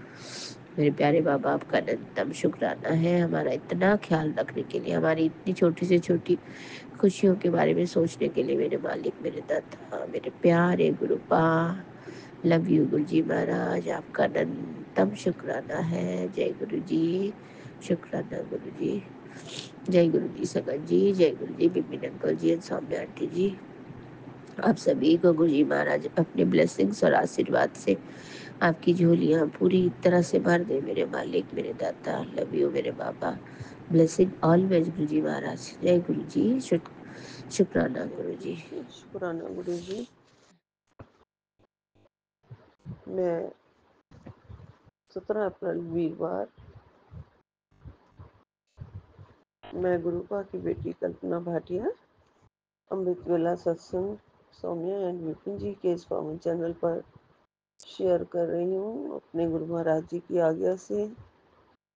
B: मेरे प्यारे बाबा, आपका अनंतम शुक्राना है हमारा इतना ख्याल रखने के लिए, हमारी इतनी छोटी से छोटी खुशियों के बारे में सोचने के लिए मेरे मालिक, मेरे दाता, मेरे प्यारे गुरुपा। लव यू गुरुजी महाराज, आपका अनंतम शुक्राना है। जय गुरु जी, शुक्राना गुरु जी। जय गुरु जी सगत जी, जय गुरु जी बिपिन अंकल जी, सौम्या आंटी जी। आप सभी को गुरुजी महाराज अपने ब्लेसिंग्स और आशीर्वाद से आपकी झोलियाँ पूरी तरह से भर दे मेरे मालिक, मेरे दाता। लव यू मेरे बाबा। ब्लेसिंग ऑलवेज गुरुजी महाराज। जय गुरु जी, शुक्राना गुरु जी।
C: शुक्राना गुरु जी। मैं 17 अप्रैल वीरवार, मैं गुरुपा की बेटी कल्पना भाटिया अमृत वेला सत्संग सौम्या एंड विपिन जी के इस पावन चैनल पर शेयर कर रही हूँ। अपने गुरु महाराज जी की आज्ञा से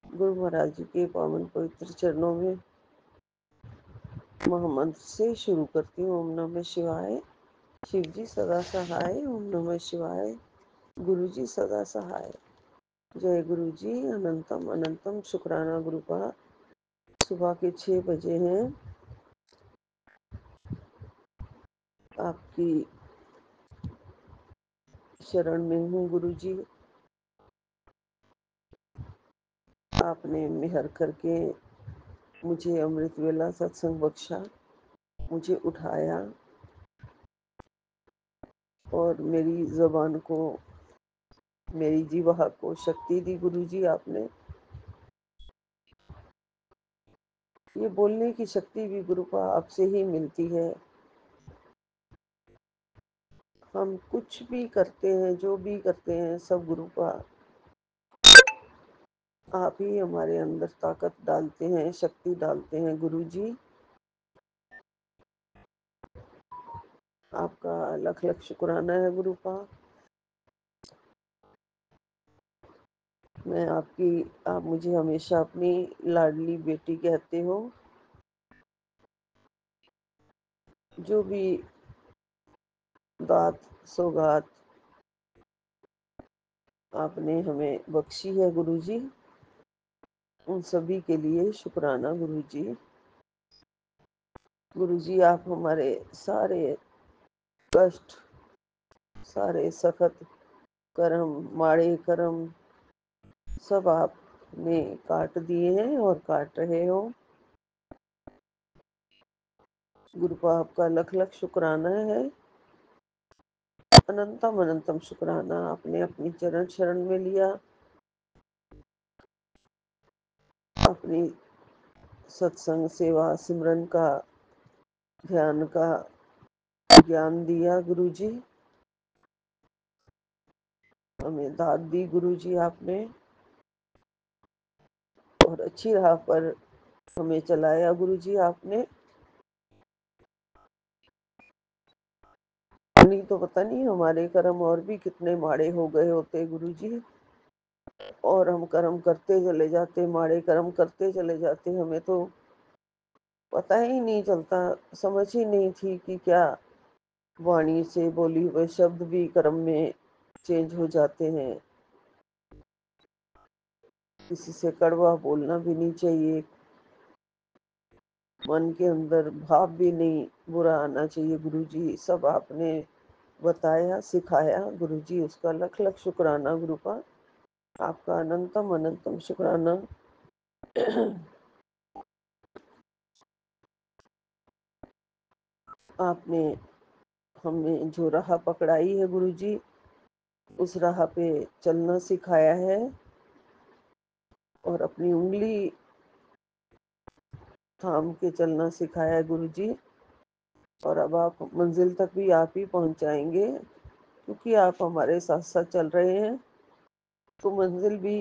C: गुरु महाराज जी के पावन पवित्र चरणों में महामंत्र से शुरू करती हूँ। ओम नमः शिवाय, शिव जी सदा सहाय। ओम नमः शिवाय, गुरु जी सदा सहाय। जय गुरु जी, अनंतम अनंतम शुक्राना गुरुपा। सुबह के 6 बजे हैं। आपकी शरण में हूँ गुरु जी। आपने मेहर करके मुझे अमृत वेला सत्संग बख्शा, मुझे उठाया और मेरी जबान को, मेरी जीवा को शक्ति दी गुरु जी। आपने ये बोलने की शक्ति भी गुरुपा आपसे ही मिलती है। हम कुछ भी करते हैं, जो भी करते हैं, सब गुरुपा आप ही हमारे अंदर ताकत डालते हैं, शक्ति डालते हैं गुरु जी। आपका लख लख शुक्राना है गुरुपा। आप मुझे हमेशा अपनी लाडली बेटी कहते हो। जो भी दात सौगात आपने हमें बख्शी है गुरुजी, उन सभी के लिए शुक्राना गुरुजी। गुरुजी, आप हमारे सारे कष्ट, सारे सखत कर्म, माड़े कर्म सब आपने काट दिए हैं और काट रहे हो। गुरुपा आपका लख लख शुक्राना है, अनंतम अनंतम शुक्राना। आपने अपनी चरण शरण में लिया, अपनी सत्संग सेवा सिमरन का, ध्यान का ज्ञान दिया गुरुजी। हमें दाद दी गुरुजी आपने, और अच्छी राह पर हमें चलाया गुरुजी आपने। नहीं तो पता नहीं हमारे कर्म और भी कितने माड़े हो गए होते गुरुजी, और हम कर्म करते चले जाते, माड़े कर्म करते चले जाते। हमें तो पता ही नहीं चलता, समझ ही नहीं थी कि क्या वाणी से बोली हुए शब्द भी कर्म में चेंज हो जाते हैं। किसी से कड़वा बोलना भी नहीं चाहिए, मन के अंदर भाव भी नहीं बुरा आना चाहिए गुरुजी। सब आपने बताया सिखाया गुरुजी, उसका लख लख शुक्राना गुरुपा। आपका अनंतम अनंतम शुक्राना। आपने हमें जो राह पकड़ाई है गुरुजी, उस राह पे चलना सिखाया है, और अपनी उंगली थाम के चलना सिखाया है गुरुजी। और अब आप मंजिल तक भी आप ही पहुंचाएंगे, क्योंकि आप हमारे साथ साथ चल रहे हैं, तो मंजिल भी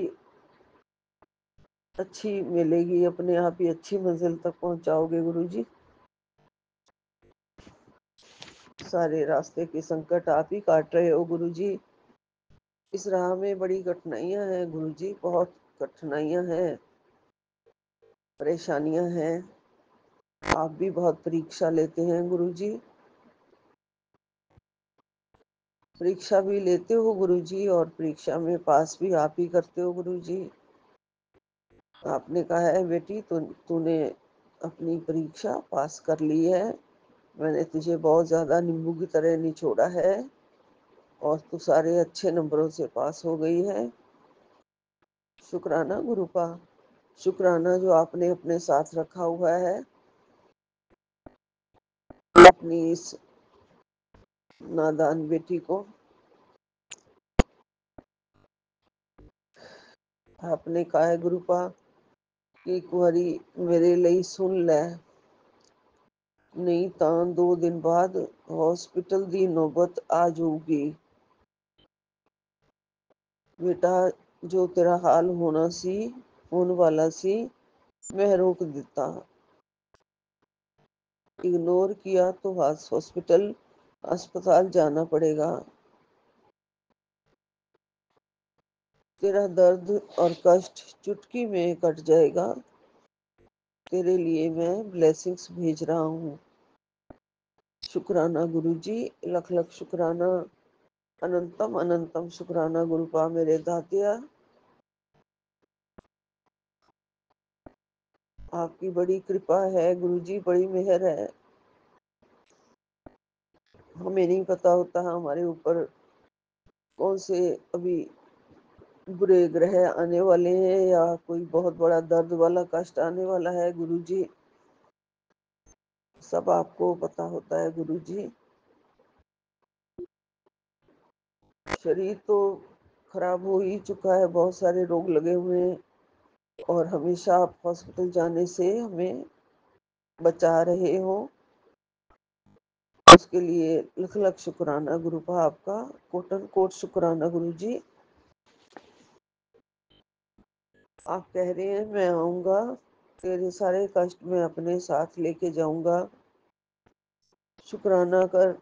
C: अच्छी मिलेगी, अपने आप ही अच्छी मंजिल तक पहुंचाओगे गुरुजी। सारे रास्ते के संकट आप ही काट रहे हो गुरुजी। इस राह में बड़ी कठिनाइयां हैं गुरुजी, बहुत कठिनाइयां हैं, परेशानियां हैं। आप भी बहुत परीक्षा लेते हैं गुरुजी, परीक्षा भी लेते हो गुरुजी, और परीक्षा में पास भी आप ही करते हो गुरुजी। आपने कहा है बेटी, तूने अपनी परीक्षा पास कर ली है, मैंने तुझे बहुत ज्यादा नींबू की तरह निचोड़ा है, और तू सारे अच्छे नंबरों से पास हो गई है। शुक्राना गुरुपा, शुक्राना जो आपने अपने साथ रखा हुआ है अपनी इस नादान बेटी को। आपने कहा है गुरुपा कि एक बारी मेरे लिए सुन ले, नहीं ਤਾਂ 2 दिन बाद हॉस्पिटल दी नौबत आ जाऊगी। बेटा, जो तेरा हाल होने वाला सी, मैं रोक देता, इग्नोर किया तो अस्पताल जाना पड़ेगा। तेरा दर्द और कष्ट चुटकी में कट जाएगा। तेरे लिए मैं ब्लेसिंग्स भेज रहा हूँ। शुक्राना गुरुजी, लख लख शुक्राना, अनंतम अनंतम शुक्राना गुरुपा मेरे दातिया। आपकी बड़ी कृपा है गुरुजी, बड़ी मेहर है। हमें नहीं पता होता हमारे ऊपर कौन से अभी बुरे ग्रह आने वाले हैं, या कोई बहुत बड़ा दर्द वाला कष्ट आने वाला है गुरुजी। सब आपको पता होता है गुरुजी। शरीर तो खराब हो ही चुका है, बहुत सारे रोग लगे हुए हैं, और हमेशा आप हॉस्पिटल जाने से हमें बचा रहे हो। उसके लिए लख लख शुक्राना गुरुपा आपका, कोटन कोट शुक्राना गुरुजी। आप कह रहे हैं मैं आऊंगा, तेरे सारे कष्ट में अपने साथ लेके जाऊंगा। शुक्राना कर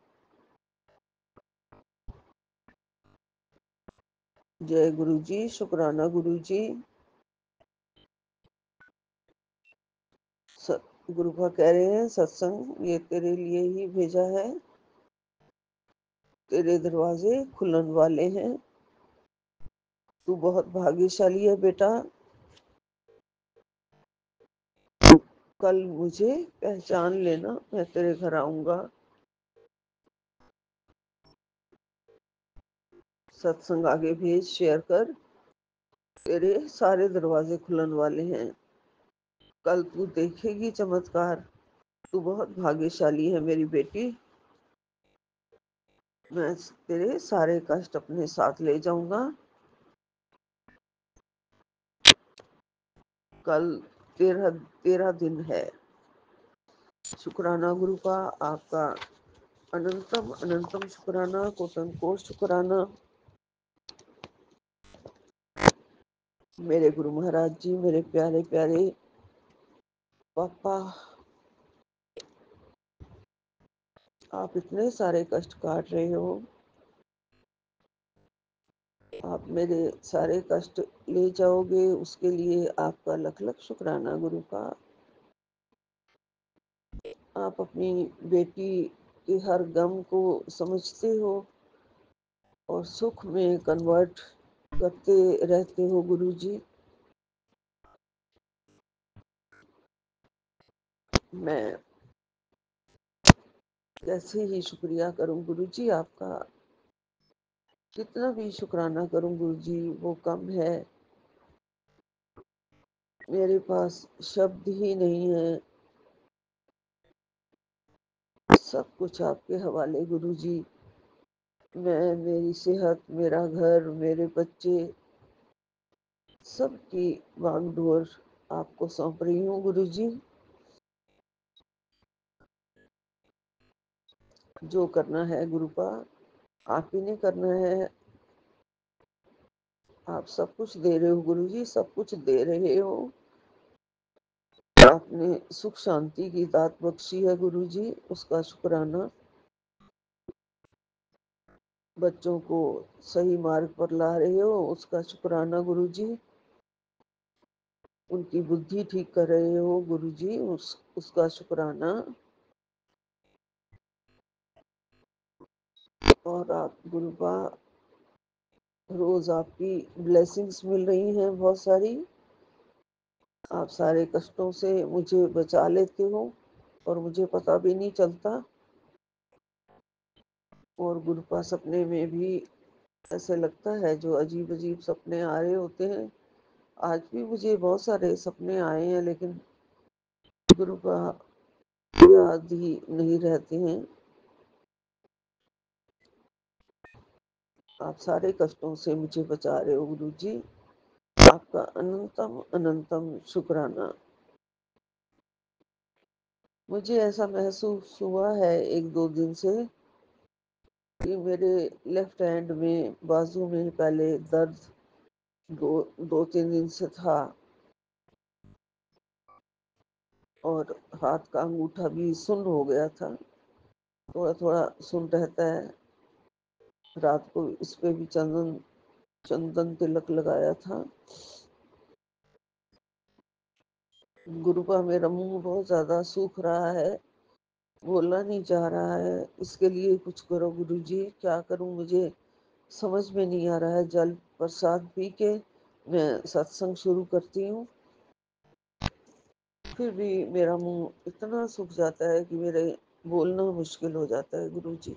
C: जय गुरु जी, शुक्राना गुरु जी। गुरुपा कह रहे हैं सत्संग ये तेरे लिए ही भेजा है, तेरे दरवाजे खुलन वाले हैं। तू बहुत भाग्यशाली है बेटा, कल मुझे पहचान लेना, मैं तेरे घर आऊंगा। सत्संग आगे भेज, शेयर कर, तेरे सारे दरवाजे खुलन वाले हैं। कल तू देखेगी चमत्कार। तू बहुत भाग्यशाली है मेरी बेटी, मैं तेरे सारे कष्ट अपने साथ ले जाऊंगा। कल तेरह तेरह दिन है। शुक्राना गुरु का, आपका अनंतम अनंतम शुक्राना, कोटन को शुक्राना। मेरे गुरु महाराज जी, मेरे प्यारे प्यारे पापा, आप इतने सारे कष्ट काट रहे हो, आप मेरे सारे कष्ट ले जाओगे, उसके लिए आपका लख लख शुक्राना गुरु का। आप अपनी बेटी के हर गम को समझते हो और सुख में कन्वर्ट करते रहते हो गुरु जी। मैं कैसे ही शुक्रिया करूं गुरु जी आपका, कितना भी शुक्राना करूं गुरु जी वो कम है। मेरे पास शब्द ही नहीं है, सब कुछ आपके हवाले गुरु जी। मैं, मेरी सेहत, मेरा घर, मेरे बच्चे, सबकी बागडोर आपको सौंप रही हूँ गुरु जी। जो करना है गुरुपा आप ही ने करना है। आप सब कुछ दे रहे हो गुरु जी, सब कुछ दे रहे हो। आपने सुख शांति की दात बख्शी है गुरु जी, उसका शुक्राना। बच्चों को सही मार्ग पर ला रहे हो, उसका शुक्राना गुरु जी। उनकी बुद्धि ठीक कर रहे हो गुरु जी, उसका शुक्राना। और आप गुरुपा रोज आपकी ब्लेसिंग्स मिल रही हैं बहुत सारी। आप सारे कष्टों से मुझे बचा लेते हो और मुझे पता भी नहीं चलता। और गुरुपा सपने में भी ऐसे लगता है जो अजीब अजीब सपने आ रहे होते हैं। आज भी मुझे बहुत सारे सपने आए हैं, लेकिन गुरुपा याद ही नहीं रहते हैं। आप सारे कष्टों से मुझे बचा रहे हो गुरु जी, आपका अनंतम अनंतम शुक्राना। मुझे ऐसा महसूस हुआ है एक दो दिन से कि मेरे लेफ्ट हैंड में, बाजू में पहले दर्द दो दो तीन दिन से था, और हाथ का अंगूठा भी सुन्न हो गया था, थोड़ा थोड़ा सुन रहता है। रात को इस पे भी चंदन चंदन तिलक लगाया था। गुरुपा मेरा मुंह बहुत ज्यादा सूख रहा है, बोलना नहीं चाह रहा है। इसके लिए कुछ करो गुरु जी, क्या करूं मुझे समझ में नहीं आ रहा है। जल प्रसाद पी के मैं सत्संग शुरू करती हूँ, फिर भी मेरा मुंह इतना सूख जाता है कि मेरे बोलना मुश्किल हो जाता है गुरु जी।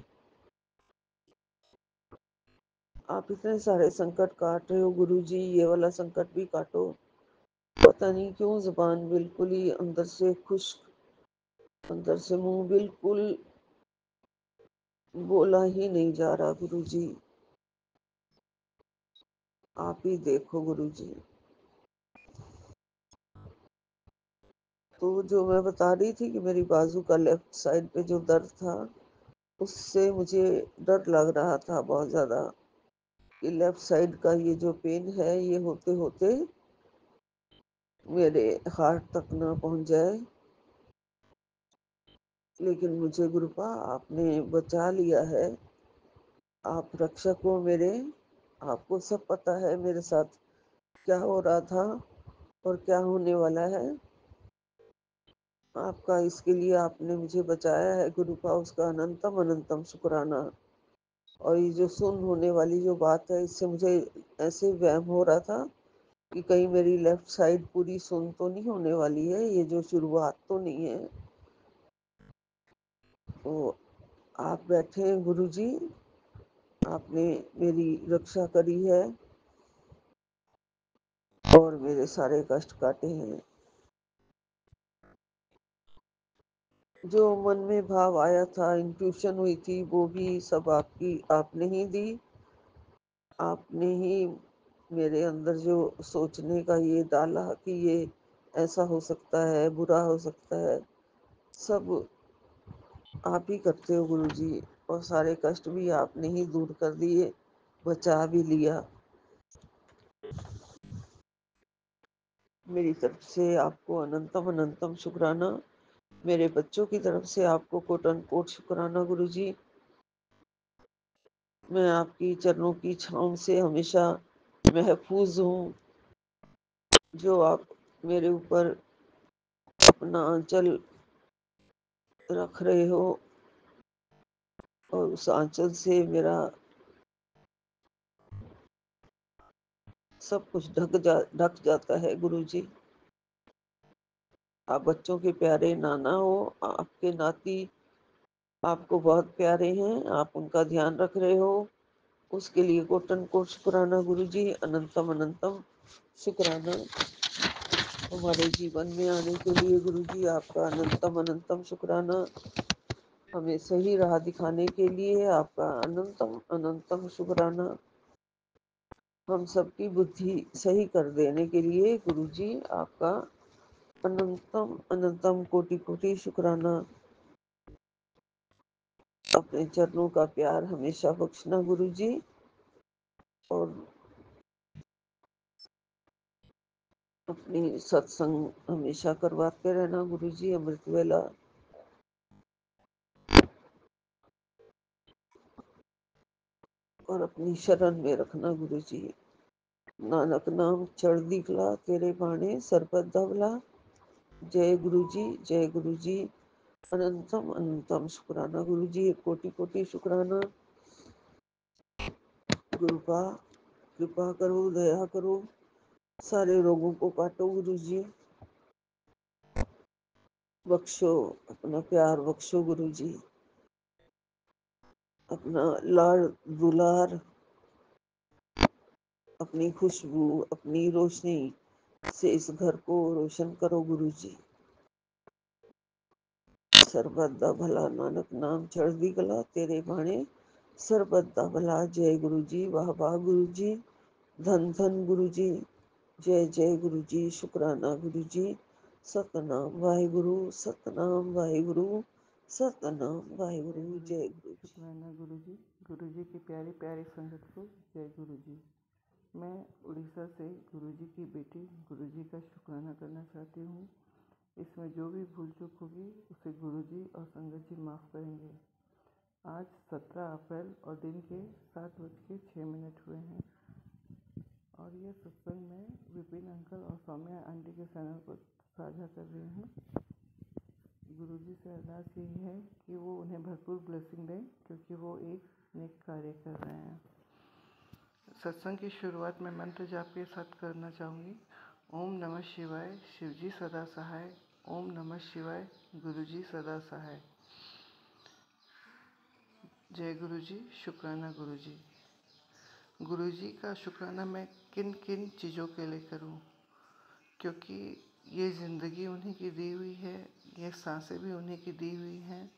C: आप इतने सारे संकट काट रहे हो गुरु जी, ये वाला संकट भी काटो। पता नहीं क्यों जुबान बिल्कुल ही अंदर से खुश्क, अंदर से मुंह बिल्कुल बोला ही नहीं जा रहा गुरु जी। आप ही देखो गुरु जी। तो जो मैं बता रही थी कि मेरी बाजू का लेफ्ट साइड पे जो दर्द था, उससे मुझे डर लग रहा था बहुत ज्यादा कि लेफ्ट साइड का ये जो पेन है ये होते होते मेरे हार्ट तक ना पहुंच जाए। लेकिन मुझे गुरुपा आपने बचा लिया है। आप रक्षक हो मेरे, आपको सब पता है मेरे साथ क्या हो रहा था और क्या होने वाला है। आपका इसके लिए आपने मुझे बचाया है गुरु का, उसका अनंतम अनंतम शुक्राना। और ये जो सुन होने वाली जो बात है, इससे मुझे ऐसे वहम हो रहा था कि कहीं मेरी लेफ्ट साइड पूरी सुन तो नहीं होने वाली है, ये जो शुरुआत तो नहीं है। तो आप बैठे हैं गुरु जी, आपने मेरी रक्षा करी है और मेरे सारे कष्ट काटे हैं। जो मन में भाव आया था, इंट्यूशन हुई थी, वो भी सब आपने ही दी। आपने ही मेरे अंदर जो सोचने का ये डाला कि ये ऐसा हो सकता है, बुरा हो सकता है, सब आप ही करते हो गुरु जी। और सारे कष्ट भी आपने ही दूर कर दिए, बचा भी लिया। मेरी तरफ से आपको अनंतम अनंतम शुक्राना। मेरे बच्चों की तरफ से आपको कोटन कोट शुक्राना गुरु जी। मैं आपकी चरणों की छांव से हमेशा महफूज हूँ। जो आप मेरे ऊपर अपना आंचल रख रहे हो और उस आंचल से मेरा सब कुछ ढक जाता है गुरु जी। आप बच्चों के प्यारे नाना हो, आपके नाती आपको बहुत प्यारे हैं, आप उनका ध्यान रख रहे हो, उसके लिए कोटन कोट शुक्राना गुरु जी। अनंतम अनंतम शुक्राना हमारे जीवन में आने के लिए गुरु जी, आपका अनंतम अनंतम शुक्राना। हमें सही राह दिखाने के लिए आपका अनंतम अनंतम शुक्राना। हम सबकी बुद्धि सही कर देने के लिए गुरु जी, आपका अनंतम अनंतम कोटि कोटि शुक्राना। अपने चरणों का प्यार हमेशा बख्शना गुरु जी, और अपनी सत्संग हमेशा करवाते रहना गुरु जी। अमृत वेला और अपनी शरण में रखना गुरु जी। नानक नाम चढ़दी कला तेरे बाणे सरबत दवला। जय गुरु जी, जय गुरु जी। अनंतम अनंतम शुक्राना गुरु जी, कोटि कोटि शुक्राना। कृपा कृपा करो, दया करो, सारे रोगों को काटो गुरु जी। बख्शो, अपना प्यार बख्शो गुरु जी। अपना लाड़ दुलार, अपनी खुशबू, अपनी रोशनी से इस घर को रोशन करो गुरु जी। सरबत दा भला नानक नाम चढ़दी कला तेरे बाणे सरबत दा भला। जय गुरु जी, वाह वाह गुरु जी, धन धन गुरु जी, जय जय गुरु जी, शुक्राना गुरु जी। सतनाम वाहिगुरु, सतनाम वाहिगुरु, सतनाम वाहिगुरु।
D: गुरु
C: जय
D: जी,
C: गुरु जी।
D: शुक्राना गुरु जी की प्यारी प्यारी संगत को जय गुरु जी। मैं उड़ीसा से गुरु जी की बेटी गुरु जी का शुक्राना करना चाहती हूँ। इसमें जो भी भूल चूक होगी उसे गुरु जी और संगत जी माफ़ करेंगे। आज 17 अप्रैल और दिन के 7:06 हुए हैं और ये सत्संग में विपिन अंकल और सौम्या आंटी के चैनल को साझा कर रही हूँ। गुरु जी से अरदास यही है कि वो उन्हें भरपूर ब्लेसिंग दें, क्योंकि वो एक नेक कार्य कर रहे हैं। सत्संग की शुरुआत में मंत्र जाप के साथ करना चाहूँगी। ओम नमः शिवाय, शिवजी सदा सहाय। ओम नमः शिवाय, गुरु जी सदा सहाय। जय गुरु जी, शुक्राना गुरु जी। गुरु जी का शुक्राना मैं किन किन चीज़ों के लिए करूं, क्योंकि ये ज़िंदगी उन्हीं की दी हुई है, ये सांसें भी उन्हीं की दी हुई हैं।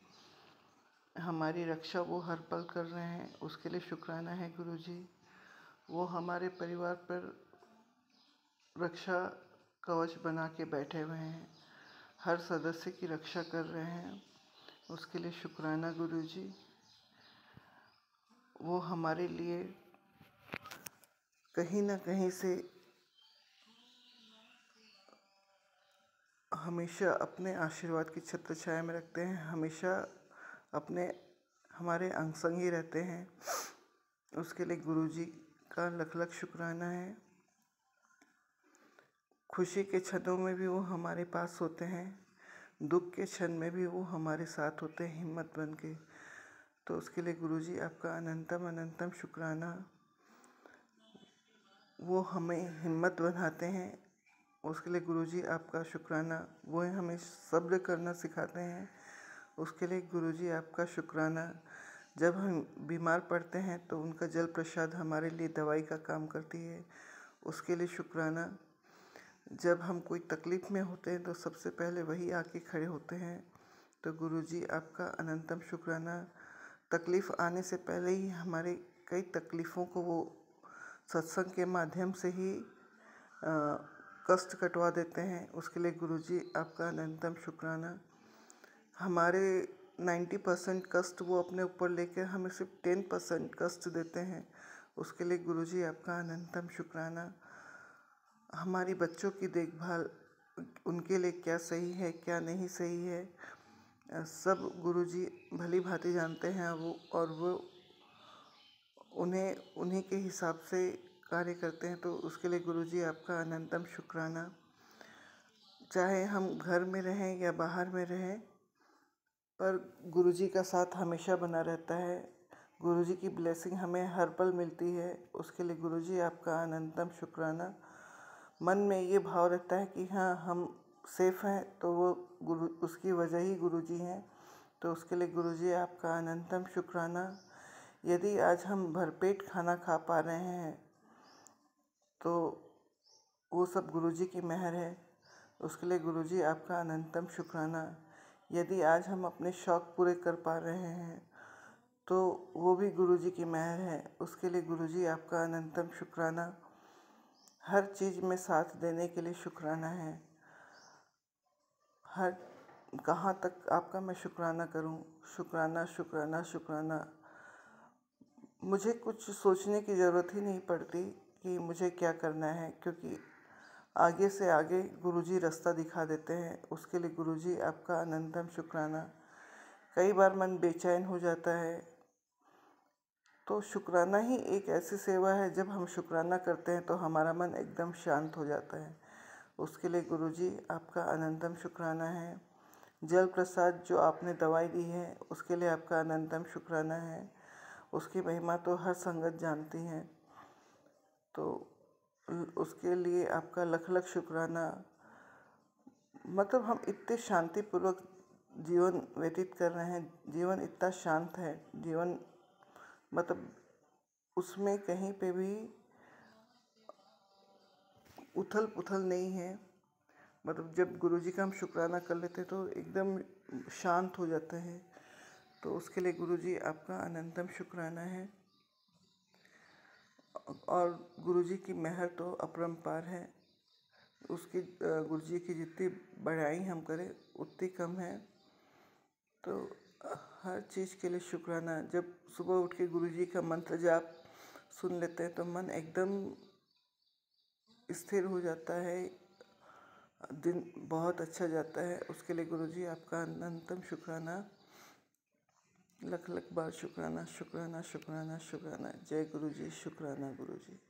D: हमारी रक्षा वो हर पल कर रहे हैं, उसके लिए शुक्राना है गुरु जी। वो हमारे परिवार पर रक्षा कवच बना के बैठे हुए हैं, हर सदस्य की रक्षा कर रहे हैं, उसके लिए शुक्राना गुरु जी। वो हमारे लिए कहीं ना कहीं से हमेशा अपने आशीर्वाद की छत्र छाया में रखते हैं, हमेशा हमारे अंग संग ही रहते हैं। उसके लिए गुरु जी का लख लख शुक्राना है। खुशी के क्षणों में भी वो हमारे पास होते हैं, दुख के क्षण में भी वो हमारे साथ होते हैं हिम्मत बन के। तो उसके लिए गुरुजी आपका अनंतम अनंतम शुक्राना। वो हमें हिम्मत बनाते हैं, उसके लिए गुरुजी आपका शुक्राना। वो हमें सब्र करना सिखाते हैं, उसके लिए गुरुजी आपका शुक्राना। जब हम बीमार पड़ते हैं तो उनका जल प्रसाद हमारे लिए दवाई का काम करती है, उसके लिए शुक्राना। जब हम कोई तकलीफ़ में होते हैं तो सबसे पहले वही आके खड़े होते हैं। तो गुरुजी आपका अनंतम शुक्राना। तकलीफ़ आने से पहले ही हमारे कई तकलीफ़ों को वो सत्संग के माध्यम से ही कष्ट कटवा देते हैं, उसके लिए गुरुजी आपका अनंतम शुक्राना। हमारे 90% कष्ट वो अपने ऊपर लेकर हमें सिर्फ 10% कष्ट देते हैं, उसके लिए गुरुजी आपका अनंतम शुक्राना। हमारी बच्चों की देखभाल, उनके लिए क्या सही है क्या नहीं सही है, सब गुरुजी भली भांति जानते हैं वो उन्हीं के हिसाब से कार्य करते हैं। तो उसके लिए गुरुजी आपका अनंतम शुक्राना। चाहे हम घर में रहें या बाहर में रहें, पर गुरुजी का साथ हमेशा बना रहता है। गुरुजी की ब्लेसिंग हमें हर पल मिलती है, उसके लिए गुरुजी आपका अनंतम शुक्राना। मन में ये भाव रहता है कि हाँ हम सेफ हैं, तो वो उसकी वजह ही गुरुजी हैं, तो उसके लिए गुरुजी आपका अनंतम शुक्राना। यदि आज हम भरपेट खाना खा पा रहे हैं तो वो सब गुरुजी की मेहर है, उसके लिए गुरुजी आपका अनंतम शुक्राना। यदि आज हम अपने शौक़ पूरे कर पा रहे हैं तो वो भी गुरुजी की मेहर है, उसके लिए गुरुजी आपका अनंतम शुक्राना। हर चीज़ में साथ देने के लिए शुक्राना है। कहाँ तक आपका मैं शुक्राना करूं। शुक्राना शुक्राना शुक्राना। मुझे कुछ सोचने की ज़रूरत ही नहीं पड़ती कि मुझे क्या करना है, क्योंकि आगे से आगे गुरुजी रास्ता दिखा देते हैं, उसके लिए गुरुजी आपका अनंतम शुक्राना। कई बार मन बेचैन हो जाता है, तो शुक्राना ही एक ऐसी सेवा है, जब हम शुक्राना करते हैं तो हमारा मन एकदम शांत हो जाता है, उसके लिए गुरुजी आपका अनंतम शुक्राना है। जल प्रसाद जो आपने दवाई दी है, उसके लिए आपका अनंतम शुक्राना है। उसकी महिमा तो हर संगत जानती है, तो उसके लिए आपका लख लख शुक्राना। मतलब हम इतने शांतिपूर्वक जीवन व्यतीत कर रहे हैं, जीवन इतना शांत है, जीवन मतलब उसमें कहीं पे भी उथल पुथल नहीं है। मतलब जब गुरुजी का हम शुक्राना कर लेते हैं तो एकदम शांत हो जाते हैं, तो उसके लिए गुरुजी आपका अनंतम शुक्राना है। और गुरुजी की मेहर तो अपरंपार है, उसकी गुरुजी की जितनी बड़ाई हम करें उतनी कम है। तो हर चीज़ के लिए शुक्राना। जब सुबह उठ के गुरुजी का मंत्र जाप सुन लेते हैं तो मन एकदम स्थिर हो जाता है, दिन बहुत अच्छा जाता है, उसके लिए गुरुजी आपका अनंतम शुक्राना। लख लख बार शुक्राना शुक्राना शुक्राना शुक्राना। जय गुरुजी, शुक्राना गुरुजी।